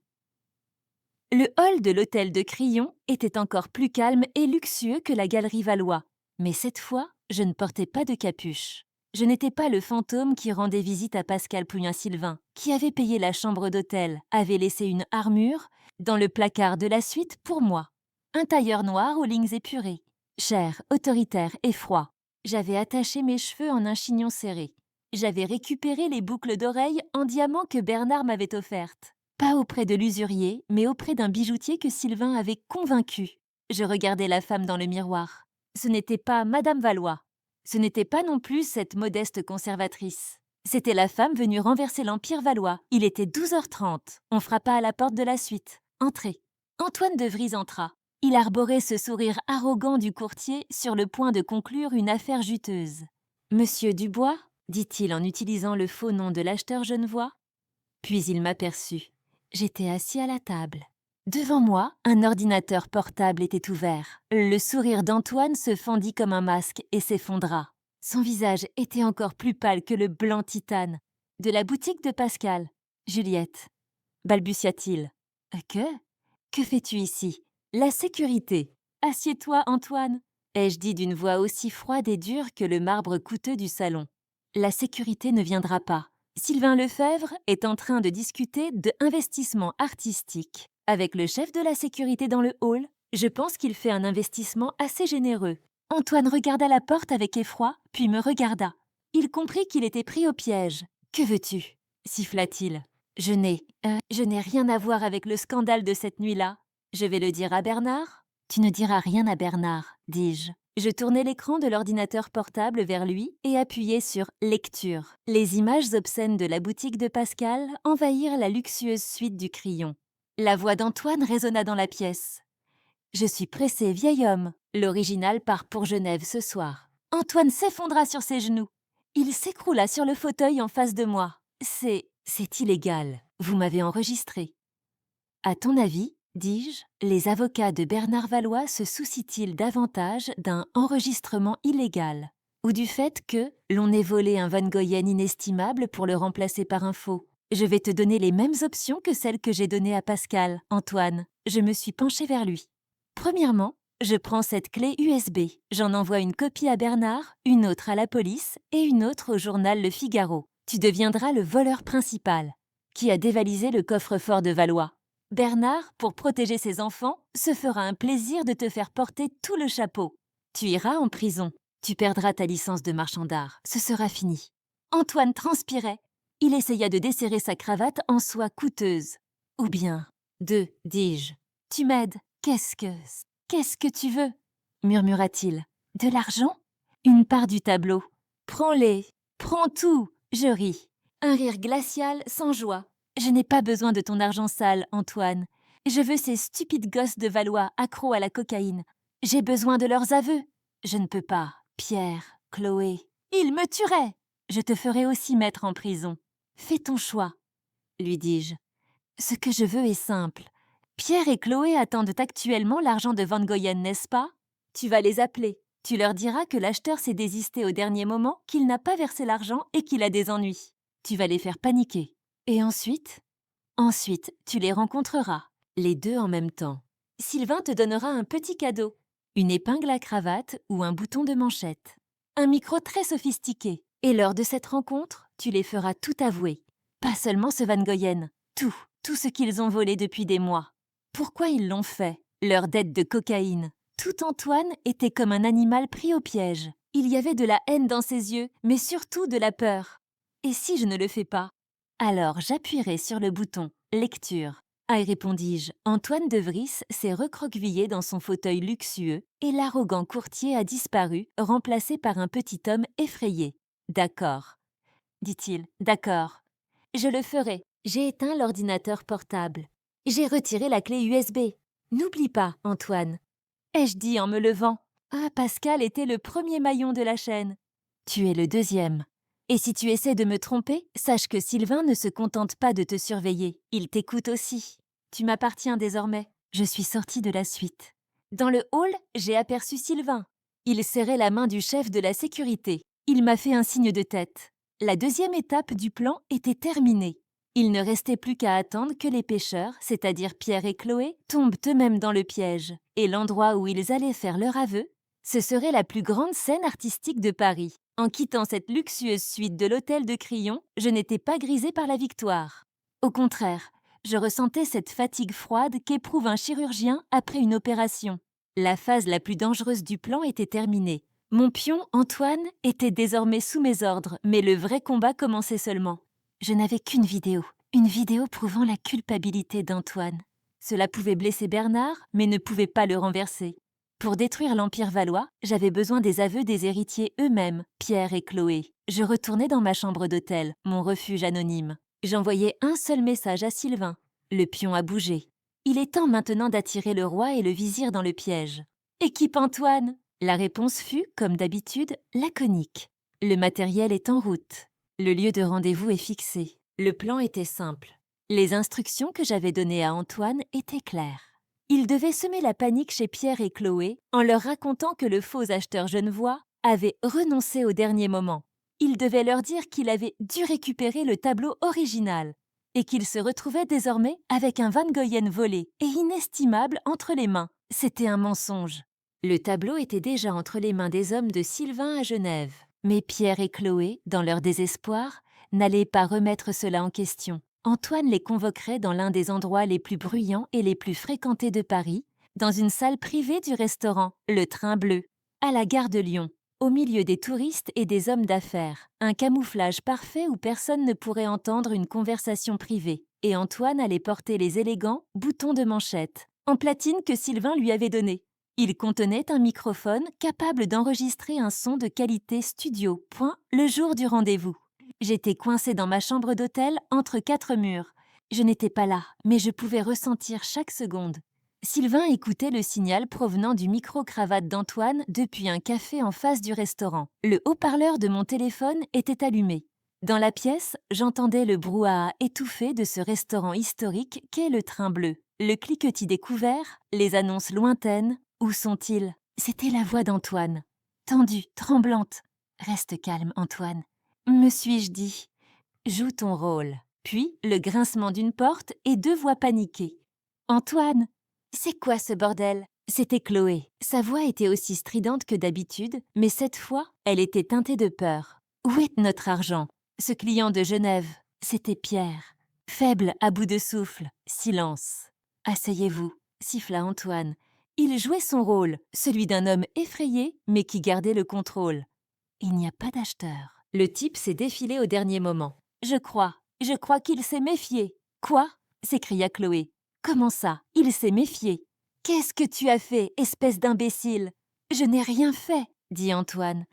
S1: Le hall de l'hôtel de Crillon était encore plus calme et luxueux que la galerie Valois. Mais cette fois, je ne portais pas de capuche. Je n'étais pas le fantôme qui rendait visite à Pascal Pouyen-Sylvain, qui avait payé la chambre d'hôtel, avait laissé une armure dans le placard de la suite pour moi. Un tailleur noir aux lignes épurées. Cher, autoritaire et froid. J'avais attaché mes cheveux en un chignon serré. J'avais récupéré les boucles d'oreilles en diamant que Bernard m'avait offertes. Pas auprès de l'usurier, mais auprès d'un bijoutier que Sylvain avait convaincu. Je regardais la femme dans le miroir. Ce n'était pas Madame Valois. Ce n'était pas non plus cette modeste conservatrice. C'était la femme venue renverser l'Empire Valois. Il était 12h30. On frappa à la porte de la suite. Entrez. Antoine de Vries entra. Il arborait ce sourire arrogant du courtier sur le point de conclure une affaire juteuse. « Monsieur Dubois ?» dit-il en utilisant le faux nom de l'acheteur genevois. Puis il m'aperçut. J'étais assis à la table. Devant moi, un ordinateur portable était ouvert. Le sourire d'Antoine se fendit comme un masque et s'effondra. Son visage était encore plus pâle que le blanc titane. De la boutique de Pascal. Juliette. Balbutia-t-il. Que fais-tu ici? La sécurité. Assieds-toi, Antoine, ai-je dit d'une voix aussi froide et dure que le marbre coûteux du salon. La sécurité ne viendra pas. Sylvain Lefebvre est en train de discuter d'investissement artistique. Avec le chef de la sécurité dans le hall, je pense qu'il fait un investissement assez généreux. Antoine regarda la porte avec effroi, puis me regarda. Il comprit qu'il était pris au piège. « Que veux-tu » siffla-t-il. Je n'ai rien à voir avec le scandale de cette nuit-là. Je vais le dire à Bernard ? Tu ne diras rien à Bernard, dis-je. Je tournai l'écran de l'ordinateur portable vers lui et appuyai sur « Lecture ». Les images obscènes de la boutique de Pascal envahirent la luxueuse suite du Crillon. La voix d'Antoine résonna dans la pièce. « Je suis pressé, vieil homme. L'original part pour Genève ce soir. » Antoine s'effondra sur ses genoux. Il s'écroula sur le fauteuil en face de moi. « C'est illégal. Vous m'avez enregistré. » À ton avis, dis-je, les avocats de Bernard Valois se soucient-ils davantage d'un enregistrement illégal ou du fait que l'on ait volé un Van Goyen inestimable pour le remplacer par un faux? Je vais te donner les mêmes options que celles que j'ai données à Pascal, Antoine. Je me suis penchée vers lui. Premièrement, je prends cette clé USB. J'en envoie une copie à Bernard, une autre à la police et une autre au journal Le Figaro. Tu deviendras le voleur principal qui a dévalisé le coffre-fort de Valois. Bernard, pour protéger ses enfants, se fera un plaisir de te faire porter tout le chapeau. Tu iras en prison. Tu perdras ta licence de marchand d'art. Ce sera fini. Antoine transpirait. Il essaya de desserrer sa cravate en soie coûteuse. Ou bien, dis-je. Tu m'aides. Qu'est-ce que tu veux? Murmura-t-il. De l'argent? Une part du tableau. Prends-les. Prends tout. Je ris. Un rire glacial sans joie. Je n'ai pas besoin de ton argent sale, Antoine. Je veux ces stupides gosses de Valois accros à la cocaïne. J'ai besoin de leurs aveux. Je ne peux pas, Pierre, Chloé. Ils me tueraient. Je te ferai aussi mettre en prison. Fais ton choix, lui dis-je. Ce que je veux est simple. Pierre et Chloé attendent actuellement l'argent de Van Goyen, n'est-ce pas? Tu vas les appeler. Tu leur diras que l'acheteur s'est désisté au dernier moment, qu'il n'a pas versé l'argent et qu'il a des ennuis. Tu vas les faire paniquer. Et ensuite? Ensuite, tu les rencontreras, les deux en même temps. Sylvain te donnera un petit cadeau, une épingle à cravate ou un bouton de manchette. Un micro très sophistiqué. Et lors de cette rencontre, tu les feras tout avouer. Pas seulement ce Van Goyen, tout ce qu'ils ont volé depuis des mois. Pourquoi ils l'ont fait? Leur dette de cocaïne. Tout Antoine était comme un animal pris au piège. Il y avait de la haine dans ses yeux, mais surtout de la peur. Et si je ne le fais pas? Alors j'appuierai sur le bouton « Lecture ». Ah, répondis-je, Antoine de Vries s'est recroquevillé dans son fauteuil luxueux et l'arrogant courtier a disparu, remplacé par un petit homme effrayé. « D'accord, dit-il, d'accord. Je le ferai. J'ai éteint l'ordinateur portable. J'ai retiré la clé USB. N'oublie pas, Antoine. » ai-je dit en me levant. Ah, Pascal était le premier maillon de la chaîne. Tu es le deuxième. Et si tu essaies de me tromper, sache que Sylvain ne se contente pas de te surveiller. Il t'écoute aussi. Tu m'appartiens désormais. Je suis sortie de la suite. Dans le hall, j'ai aperçu Sylvain. Il serrait la main du chef de la sécurité. Il m'a fait un signe de tête. La deuxième étape du plan était terminée. Il ne restait plus qu'à attendre que les pêcheurs, c'est-à-dire Pierre et Chloé, tombent eux-mêmes dans le piège. Et l'endroit où ils allaient faire leur aveu, ce serait la plus grande scène artistique de Paris. En quittant cette luxueuse suite de l'hôtel de Crillon, je n'étais pas grisée par la victoire. Au contraire, je ressentais cette fatigue froide qu'éprouve un chirurgien après une opération. La phase la plus dangereuse du plan était terminée. Mon pion, Antoine, était désormais sous mes ordres, mais le vrai combat commençait seulement. Je n'avais qu'une vidéo prouvant la culpabilité d'Antoine. Cela pouvait blesser Bernard, mais ne pouvait pas le renverser. Pour détruire l'Empire valois, j'avais besoin des aveux des héritiers eux-mêmes, Pierre et Chloé. Je retournai dans ma chambre d'hôtel, mon refuge anonyme. J'envoyai un seul message à Sylvain. Le pion a bougé. Il est temps maintenant d'attirer le roi et le vizir dans le piège. « Équipe Antoine !» La réponse fut, comme d'habitude, laconique. « Le matériel est en route. Le lieu de rendez-vous est fixé. » Le plan était simple. Les instructions que j'avais données à Antoine étaient claires. Il devait semer la panique chez Pierre et Chloé en leur racontant que le faux acheteur genevois avait renoncé au dernier moment. Il devait leur dire qu'il avait dû récupérer le tableau original et qu'il se retrouvait désormais avec un Van Goyen volé et inestimable entre les mains. C'était un mensonge. Le tableau était déjà entre les mains des hommes de Sylvain à Genève. Mais Pierre et Chloé, dans leur désespoir, n'allaient pas remettre cela en question. Antoine les convoquerait dans l'un des endroits les plus bruyants et les plus fréquentés de Paris, dans une salle privée du restaurant Le Train Bleu, à la gare de Lyon, au milieu des touristes et des hommes d'affaires. Un camouflage parfait où personne ne pourrait entendre une conversation privée. Et Antoine allait porter les élégants boutons de manchette, en platine que Sylvain lui avait donnés. Il contenait un microphone capable d'enregistrer un son de qualité studio. Le jour du rendez-vous. J'étais coincée dans ma chambre d'hôtel entre 4 murs. Je n'étais pas là, mais je pouvais ressentir chaque seconde. Sylvain écoutait le signal provenant du micro-cravate d'Antoine depuis un café en face du restaurant. Le haut-parleur de mon téléphone était allumé. Dans la pièce, j'entendais le brouhaha étouffé de ce restaurant historique qu'est le Train Bleu. Le cliquetis des couverts, les annonces lointaines. Où sont-ils? C'était la voix d'Antoine. Tendue, tremblante. « Reste calme, Antoine. » Me suis-je dit. « Joue ton rôle. » Puis, le grincement d'une porte et 2 voix paniquées. « Antoine! C'est quoi ce bordel ?» C'était Chloé. Sa voix était aussi stridente que d'habitude, mais cette fois, elle était teintée de peur. « Où est notre argent ?» Ce client de Genève, c'était Pierre. Faible, à bout de souffle. Silence. « Asseyez-vous » siffla Antoine. Il jouait son rôle, celui d'un homme effrayé, mais qui gardait le contrôle. Il n'y a pas d'acheteur. Le type s'est défilé au dernier moment. Je crois qu'il s'est méfié. Quoi? S'écria Chloé. Comment ça? Il s'est méfié. Qu'est-ce que tu as fait, espèce d'imbécile? Je n'ai rien fait, dit Antoine.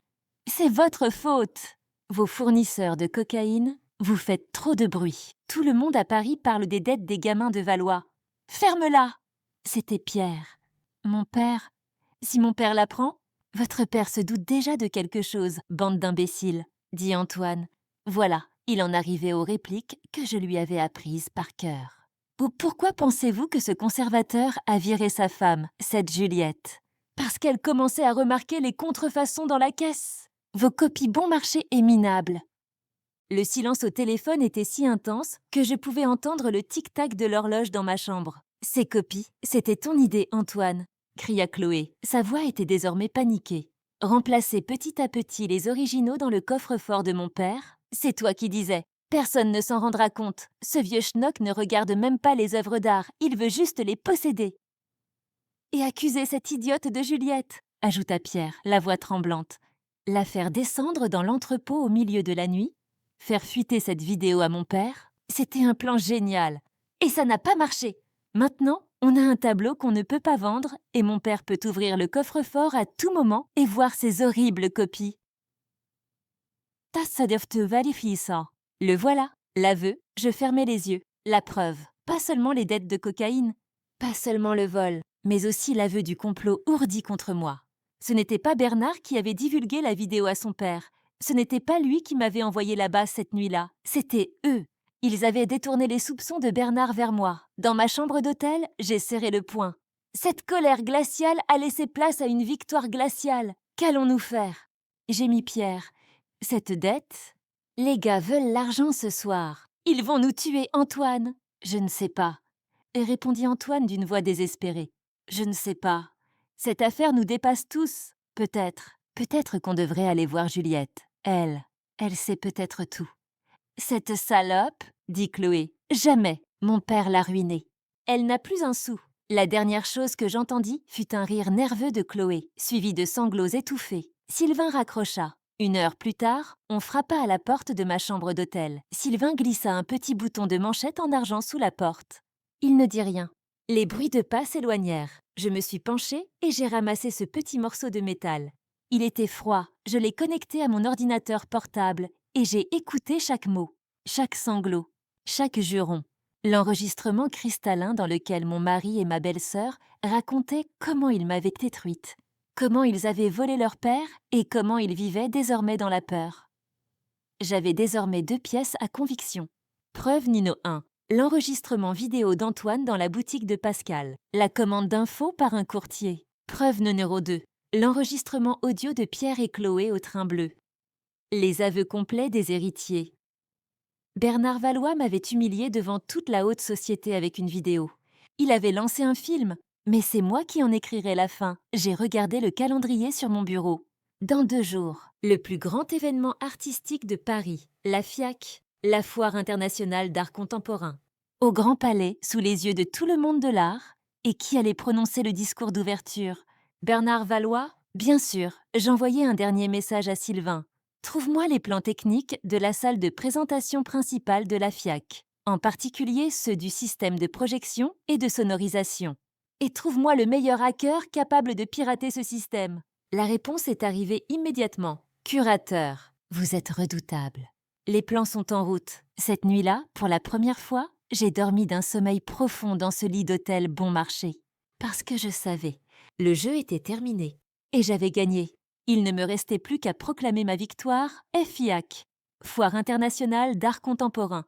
S1: C'est votre faute. Vos fournisseurs de cocaïne Vous faites trop de bruit. Tout le monde à Paris parle des dettes des gamins de Valois. Ferme-la! C'était Pierre. Mon père. Si mon père l'apprend, votre père se doute déjà de quelque chose, bande d'imbéciles, dit Antoine. Voilà, il en arrivait aux répliques que je lui avais apprises par cœur. Pourquoi pensez-vous que ce conservateur a viré sa femme, cette Juliette? Parce qu'elle commençait à remarquer les contrefaçons dans la caisse. Vos copies bon marché et minables. Le silence au téléphone était si intense que je pouvais entendre le tic-tac de l'horloge dans ma chambre. Ces copies, c'était ton idée, Antoine, cria Chloé. Sa voix était désormais paniquée. Remplacer petit à petit les originaux dans le coffre-fort de mon père, c'est toi qui disais. Personne ne s'en rendra compte. Ce vieux schnock ne regarde même pas les œuvres d'art, il veut juste les posséder. Et accuser cette idiote de Juliette, ajouta Pierre, la voix tremblante. La faire descendre dans l'entrepôt au milieu de la nuit, faire fuiter cette vidéo à mon père, c'était un plan génial. Et ça n'a pas marché. Maintenant, on a un tableau qu'on ne peut pas vendre et mon père peut ouvrir le coffre-fort à tout moment et voir ces horribles copies. Ça dürfte vérifier ça. Le voilà, l'aveu, je fermais les yeux. La preuve, pas seulement les dettes de cocaïne, pas seulement le vol, mais aussi l'aveu du complot ourdi contre moi. Ce n'était pas Bernard qui avait divulgué la vidéo à son père. Ce n'était pas lui qui m'avait envoyé là-bas cette nuit-là. C'était eux. Ils avaient détourné les soupçons de Bernard vers moi. Dans ma chambre d'hôtel, j'ai serré le poing. Cette colère glaciale a laissé place à une victoire glaciale. Qu'allons-nous faire? J'ai mis Pierre. Cette dette? Les gars veulent l'argent ce soir. Ils vont nous tuer, Antoine. Je ne sais pas. Et répondit Antoine d'une voix désespérée. Je ne sais pas. Cette affaire nous dépasse tous. Peut-être. Peut-être qu'on devrait aller voir Juliette. Elle sait peut-être tout. Cette salope, dit Chloé. Jamais. Mon père l'a ruinée. Elle n'a plus un sou. La dernière chose que j'entendis fut un rire nerveux de Chloé, suivi de sanglots étouffés. Sylvain raccrocha. 1 heure plus tard, on frappa à la porte de ma chambre d'hôtel. Sylvain glissa un petit bouton de manchette en argent sous la porte. Il ne dit rien. Les bruits de pas s'éloignèrent. Je me suis penchée et j'ai ramassé ce petit morceau de métal. Il était froid, je l'ai connecté à mon ordinateur portable et j'ai écouté chaque mot, chaque sanglot, chaque juron. L'enregistrement cristallin dans lequel mon mari et ma belle-sœur racontaient comment ils m'avaient détruite, comment ils avaient volé leur père et comment ils vivaient désormais dans la peur. J'avais désormais 2 pièces à conviction. Preuve Nino 1. L'enregistrement vidéo d'Antoine dans la boutique de Pascal. La commande d'infos par un courtier. Preuve numéro 2. L'enregistrement audio de Pierre et Chloé au train bleu. Les aveux complets des héritiers. Bernard Valois m'avait humilié devant toute la haute société avec une vidéo. Il avait lancé un film, mais c'est moi qui en écrirai la fin. J'ai regardé le calendrier sur mon bureau. Dans 2 jours, le plus grand événement artistique de Paris, la FIAC, la Foire internationale d'art contemporain. Au Grand Palais, sous les yeux de tout le monde de l'art, et qui allait prononcer le discours d'ouverture? Bernard Valois? Bien sûr, j'envoyai un dernier message à Sylvain. Trouve-moi les plans techniques de la salle de présentation principale de la FIAC, en particulier ceux du système de projection et de sonorisation. Et trouve-moi le meilleur hacker capable de pirater ce système. La réponse est arrivée immédiatement. Curateur, vous êtes redoutable. Les plans sont en route. Cette nuit-là, pour la première fois, j'ai dormi d'un sommeil profond dans ce lit d'hôtel bon marché. Parce que je savais, le jeu était terminé et j'avais gagné. Il ne me restait plus qu'à proclamer ma victoire, FIAC, Foire internationale d'art contemporain.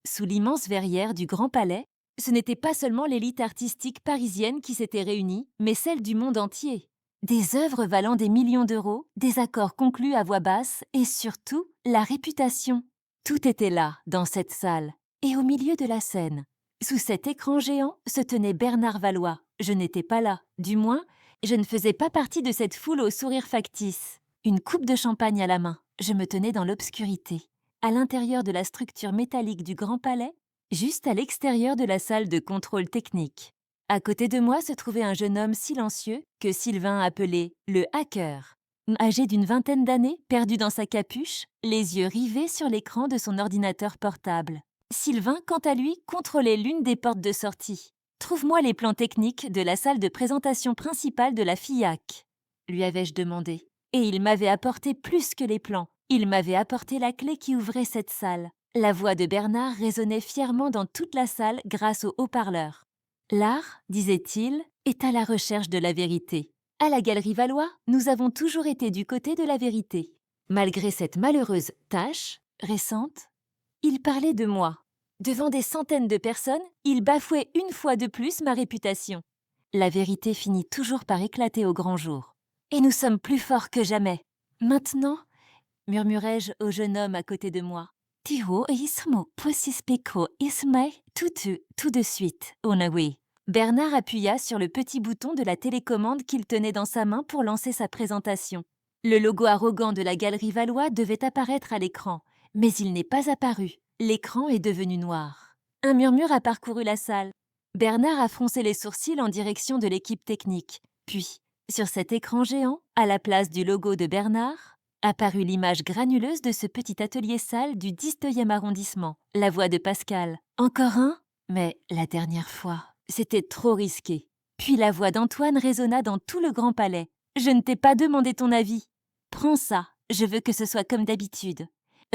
S1: Sous l'immense verrière du Grand Palais, ce n'était pas seulement l'élite artistique parisienne qui s'était réunie, mais celle du monde entier. Des œuvres valant des millions d'euros, des accords conclus à voix basse et surtout la réputation. Tout était là, dans cette salle, et au milieu de la scène. Sous cet écran géant se tenait Bernard Valois. Je n'étais pas là, du moins, je ne faisais pas partie de cette foule au sourire factice. Une coupe de champagne à la main, je me tenais dans l'obscurité, à l'intérieur de la structure métallique du Grand Palais, juste à l'extérieur de la salle de contrôle technique. À côté de moi se trouvait un jeune homme silencieux que Sylvain appelait le hacker. Âgé d'une vingtaine d'années, perdu dans sa capuche, les yeux rivés sur l'écran de son ordinateur portable. Sylvain, quant à lui, contrôlait l'une des portes de sortie. « Trouve-moi les plans techniques de la salle de présentation principale de la FIAC », lui avais-je demandé. Et il m'avait apporté plus que les plans. Il m'avait apporté la clé qui ouvrait cette salle. La voix de Bernard résonnait fièrement dans toute la salle grâce au haut-parleur. L'art, disait-il, est à la recherche de la vérité. À la Galerie Valois, nous avons toujours été du côté de la vérité. Malgré cette malheureuse tâche récente, il parlait de moi. Devant des centaines de personnes, il bafouait une fois de plus ma réputation. La vérité finit toujours par éclater au grand jour. Et nous sommes plus forts que jamais. Maintenant, murmurai-je au jeune homme à côté de moi. Tiro ismo posispeko isme tout de suite, onawi. Bernard appuya sur le petit bouton de la télécommande qu'il tenait dans sa main pour lancer sa présentation. Le logo arrogant de la Galerie Valois devait apparaître à l'écran, mais il n'est pas apparu. L'écran est devenu noir. Un murmure a parcouru la salle. Bernard a froncé les sourcils en direction de l'équipe technique. Puis, sur cet écran géant, à la place du logo de Bernard, apparut l'image granuleuse de ce petit atelier salle du 19e arrondissement. La voix de Pascal. Encore un? Mais la dernière fois, c'était trop risqué. Puis la voix d'Antoine résonna dans tout le grand palais. Je ne t'ai pas demandé ton avis. Prends ça, je veux que ce soit comme d'habitude.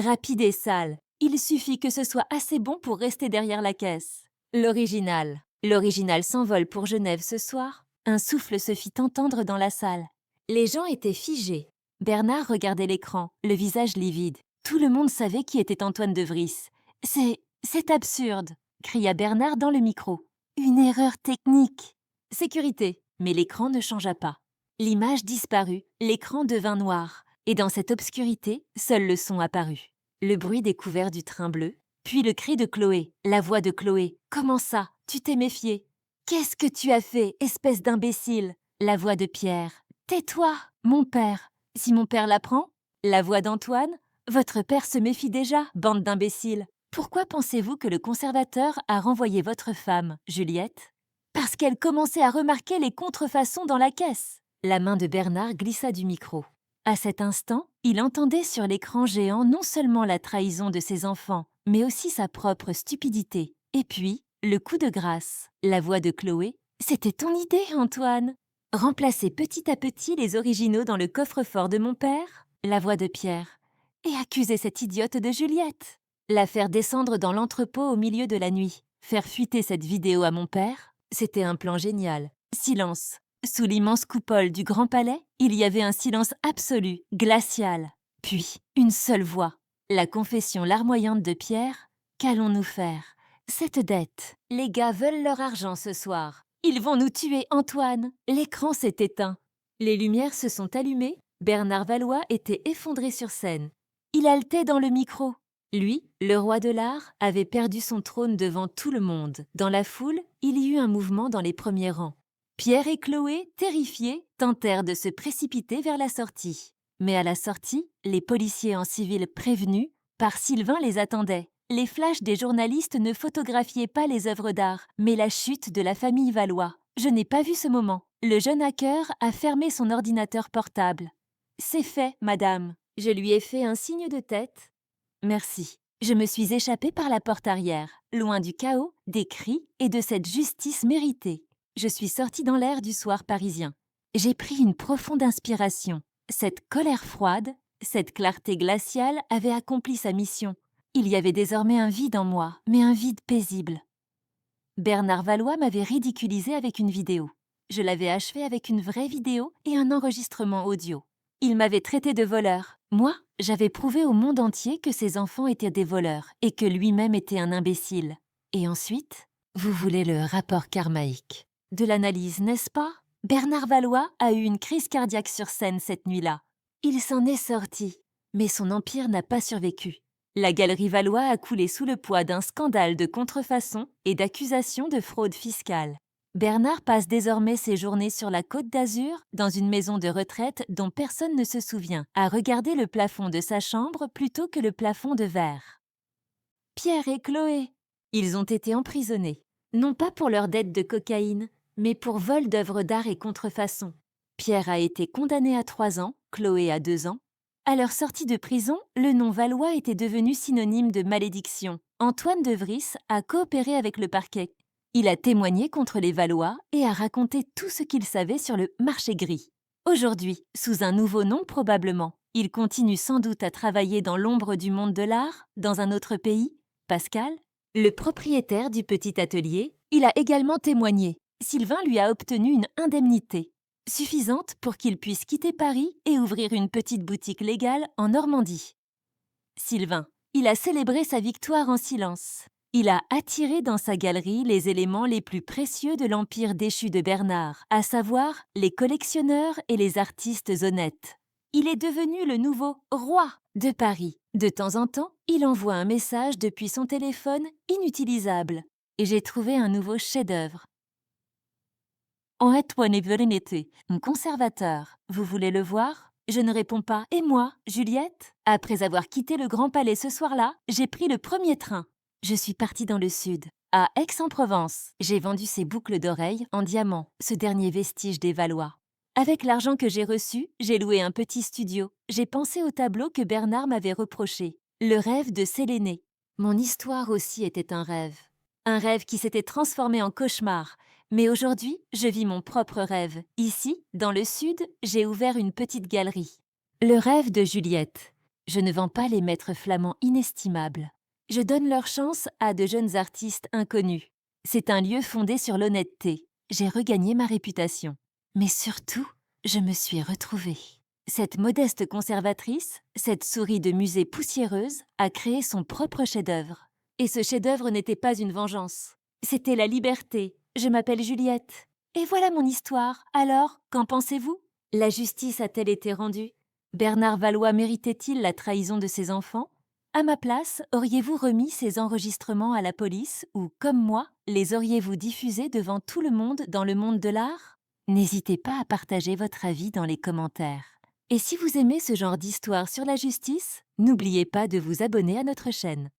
S1: Rapide et sale, il suffit que ce soit assez bon pour rester derrière la caisse. L'original. L'original s'envole pour Genève ce soir. Un souffle se fit entendre dans la salle. Les gens étaient figés. Bernard regardait l'écran, le visage livide. Tout le monde savait qui était Antoine de Vries. C'est absurde, cria Bernard dans le micro. Une erreur technique. Sécurité. Mais l'écran ne changea pas. L'image disparut, l'écran devint noir. Et dans cette obscurité, seul le son apparut. Le bruit découvert du train bleu, puis le cri de Chloé, la voix de Chloé. « Comment ça? Tu t'es méfié? Qu'est-ce que tu as fait, espèce d'imbécile ?» La voix de Pierre. « Tais-toi, mon père. Si mon père l'apprend ?» La voix d'Antoine. « Votre père se méfie déjà, bande d'imbéciles. Pourquoi pensez-vous que le conservateur a renvoyé votre femme, Juliette ? Parce qu'elle commençait à remarquer les contrefaçons dans la caisse. » La main de Bernard glissa du micro. À cet instant, il entendait sur l'écran géant non seulement la trahison de ses enfants, mais aussi sa propre stupidité. Et puis, le coup de grâce. La voix de Chloé. « C'était ton idée, Antoine. Remplacer petit à petit les originaux dans le coffre-fort de mon père. » La voix de Pierre. « Et accuser cette idiote de Juliette. La faire descendre dans l'entrepôt au milieu de la nuit. Faire fuiter cette vidéo à mon père. C'était un plan génial. Silence. Sous l'immense coupole du Grand Palais, il y avait un silence absolu, glacial. Puis, une seule voix. La confession larmoyante de Pierre. « Qu'allons-nous faire? Cette dette. Les gars veulent leur argent ce soir. Ils vont nous tuer, Antoine. » L'écran s'est éteint. Les lumières se sont allumées. Bernard Valois était effondré sur scène. Il haletait dans le micro. Lui, le roi de l'art, avait perdu son trône devant tout le monde. Dans la foule, il y eut un mouvement dans les premiers rangs. Pierre et Chloé, terrifiés, tentèrent de se précipiter vers la sortie. Mais à la sortie, les policiers en civil prévenus par Sylvain les attendaient. Les flashs des journalistes ne photographiaient pas les œuvres d'art, mais la chute de la famille Valois. Je n'ai pas vu ce moment. Le jeune hacker a fermé son ordinateur portable. « C'est fait, madame. » Je lui ai fait un signe de tête. « Merci. » Je me suis échappée par la porte arrière, loin du chaos, des cris et de cette justice méritée. Je suis sortie dans l'air du soir parisien. J'ai pris une profonde inspiration. Cette colère froide, cette clarté glaciale avait accompli sa mission. Il y avait désormais un vide en moi, mais un vide paisible. Bernard Valois m'avait ridiculisé avec une vidéo. Je l'avais achevé avec une vraie vidéo et un enregistrement audio. Il m'avait traité de voleur. Moi, j'avais prouvé au monde entier que ses enfants étaient des voleurs et que lui-même était un imbécile. Et ensuite, vous voulez le rapport karmaïque. De l'analyse, n'est-ce pas? Bernard Valois a eu une crise cardiaque sur scène cette nuit-là. Il s'en est sorti, mais son empire n'a pas survécu. La Galerie Valois a coulé sous le poids d'un scandale de contrefaçon et d'accusations de fraude fiscale. Bernard passe désormais ses journées sur la Côte d'Azur, dans une maison de retraite dont personne ne se souvient, à regarder le plafond de sa chambre plutôt que le plafond de verre. Pierre et Chloé, ils ont été emprisonnés, non pas pour leur dette de cocaïne, mais pour vol d'œuvres d'art et contrefaçon. Pierre a été condamné à 3 ans, Chloé à 2 ans. À leur sortie de prison, le nom Valois était devenu synonyme de malédiction. Antoine de Vries a coopéré avec le parquet. Il a témoigné contre les Valois et a raconté tout ce qu'il savait sur le marché gris. Aujourd'hui, sous un nouveau nom probablement, Il continue sans doute à travailler dans l'ombre du monde de l'art, dans un autre pays. Pascal, le propriétaire du petit atelier, il a également témoigné. Sylvain lui a obtenu une indemnité, suffisante pour qu'il puisse quitter Paris et ouvrir une petite boutique légale en Normandie. Sylvain, il a célébré sa victoire en silence. Il a attiré dans sa galerie les éléments les plus précieux de l'empire déchu de Bernard, à savoir les collectionneurs et les artistes honnêtes. Il est devenu le nouveau roi de Paris. De temps en temps, il envoie un message depuis son téléphone inutilisable. Et j'ai trouvé un nouveau chef-d'œuvre. En été, un conservateur. Vous voulez le voir? Je ne réponds pas. Et moi, Juliette? Après avoir quitté le Grand Palais ce soir-là, j'ai pris le premier train. Je suis partie dans le sud, à Aix-en-Provence. J'ai vendu ces boucles d'oreilles en diamant, ce dernier vestige des Valois. Avec l'argent que j'ai reçu, j'ai loué un petit studio. J'ai pensé au tableau que Bernard m'avait reproché, le rêve de Séléné. Mon histoire aussi était un rêve. Un rêve qui s'était transformé en cauchemar. Mais aujourd'hui, je vis mon propre rêve. Ici, dans le sud, j'ai ouvert une petite galerie. Le rêve de Juliette. Je ne vends pas les maîtres flamands inestimables. Je donne leur chance à de jeunes artistes inconnus. C'est un lieu fondé sur l'honnêteté. J'ai regagné ma réputation. Mais surtout, je me suis retrouvée. Cette modeste conservatrice, cette souris de musée poussiéreuse, a créé son propre chef-d'œuvre. Et ce chef-d'œuvre n'était pas une vengeance. C'était la liberté. Je m'appelle Juliette. Et voilà mon histoire. Alors, qu'en pensez-vous? La justice a-t-elle été rendue? Bernard Valois méritait-il la trahison de ses enfants? À ma place, auriez-vous remis ces enregistrements à la police ou, comme moi, les auriez-vous diffusés devant tout le monde dans le monde de l'art? N'hésitez pas à partager votre avis dans les commentaires. Et si vous aimez ce genre d'histoire sur la justice, n'oubliez pas de vous abonner à notre chaîne.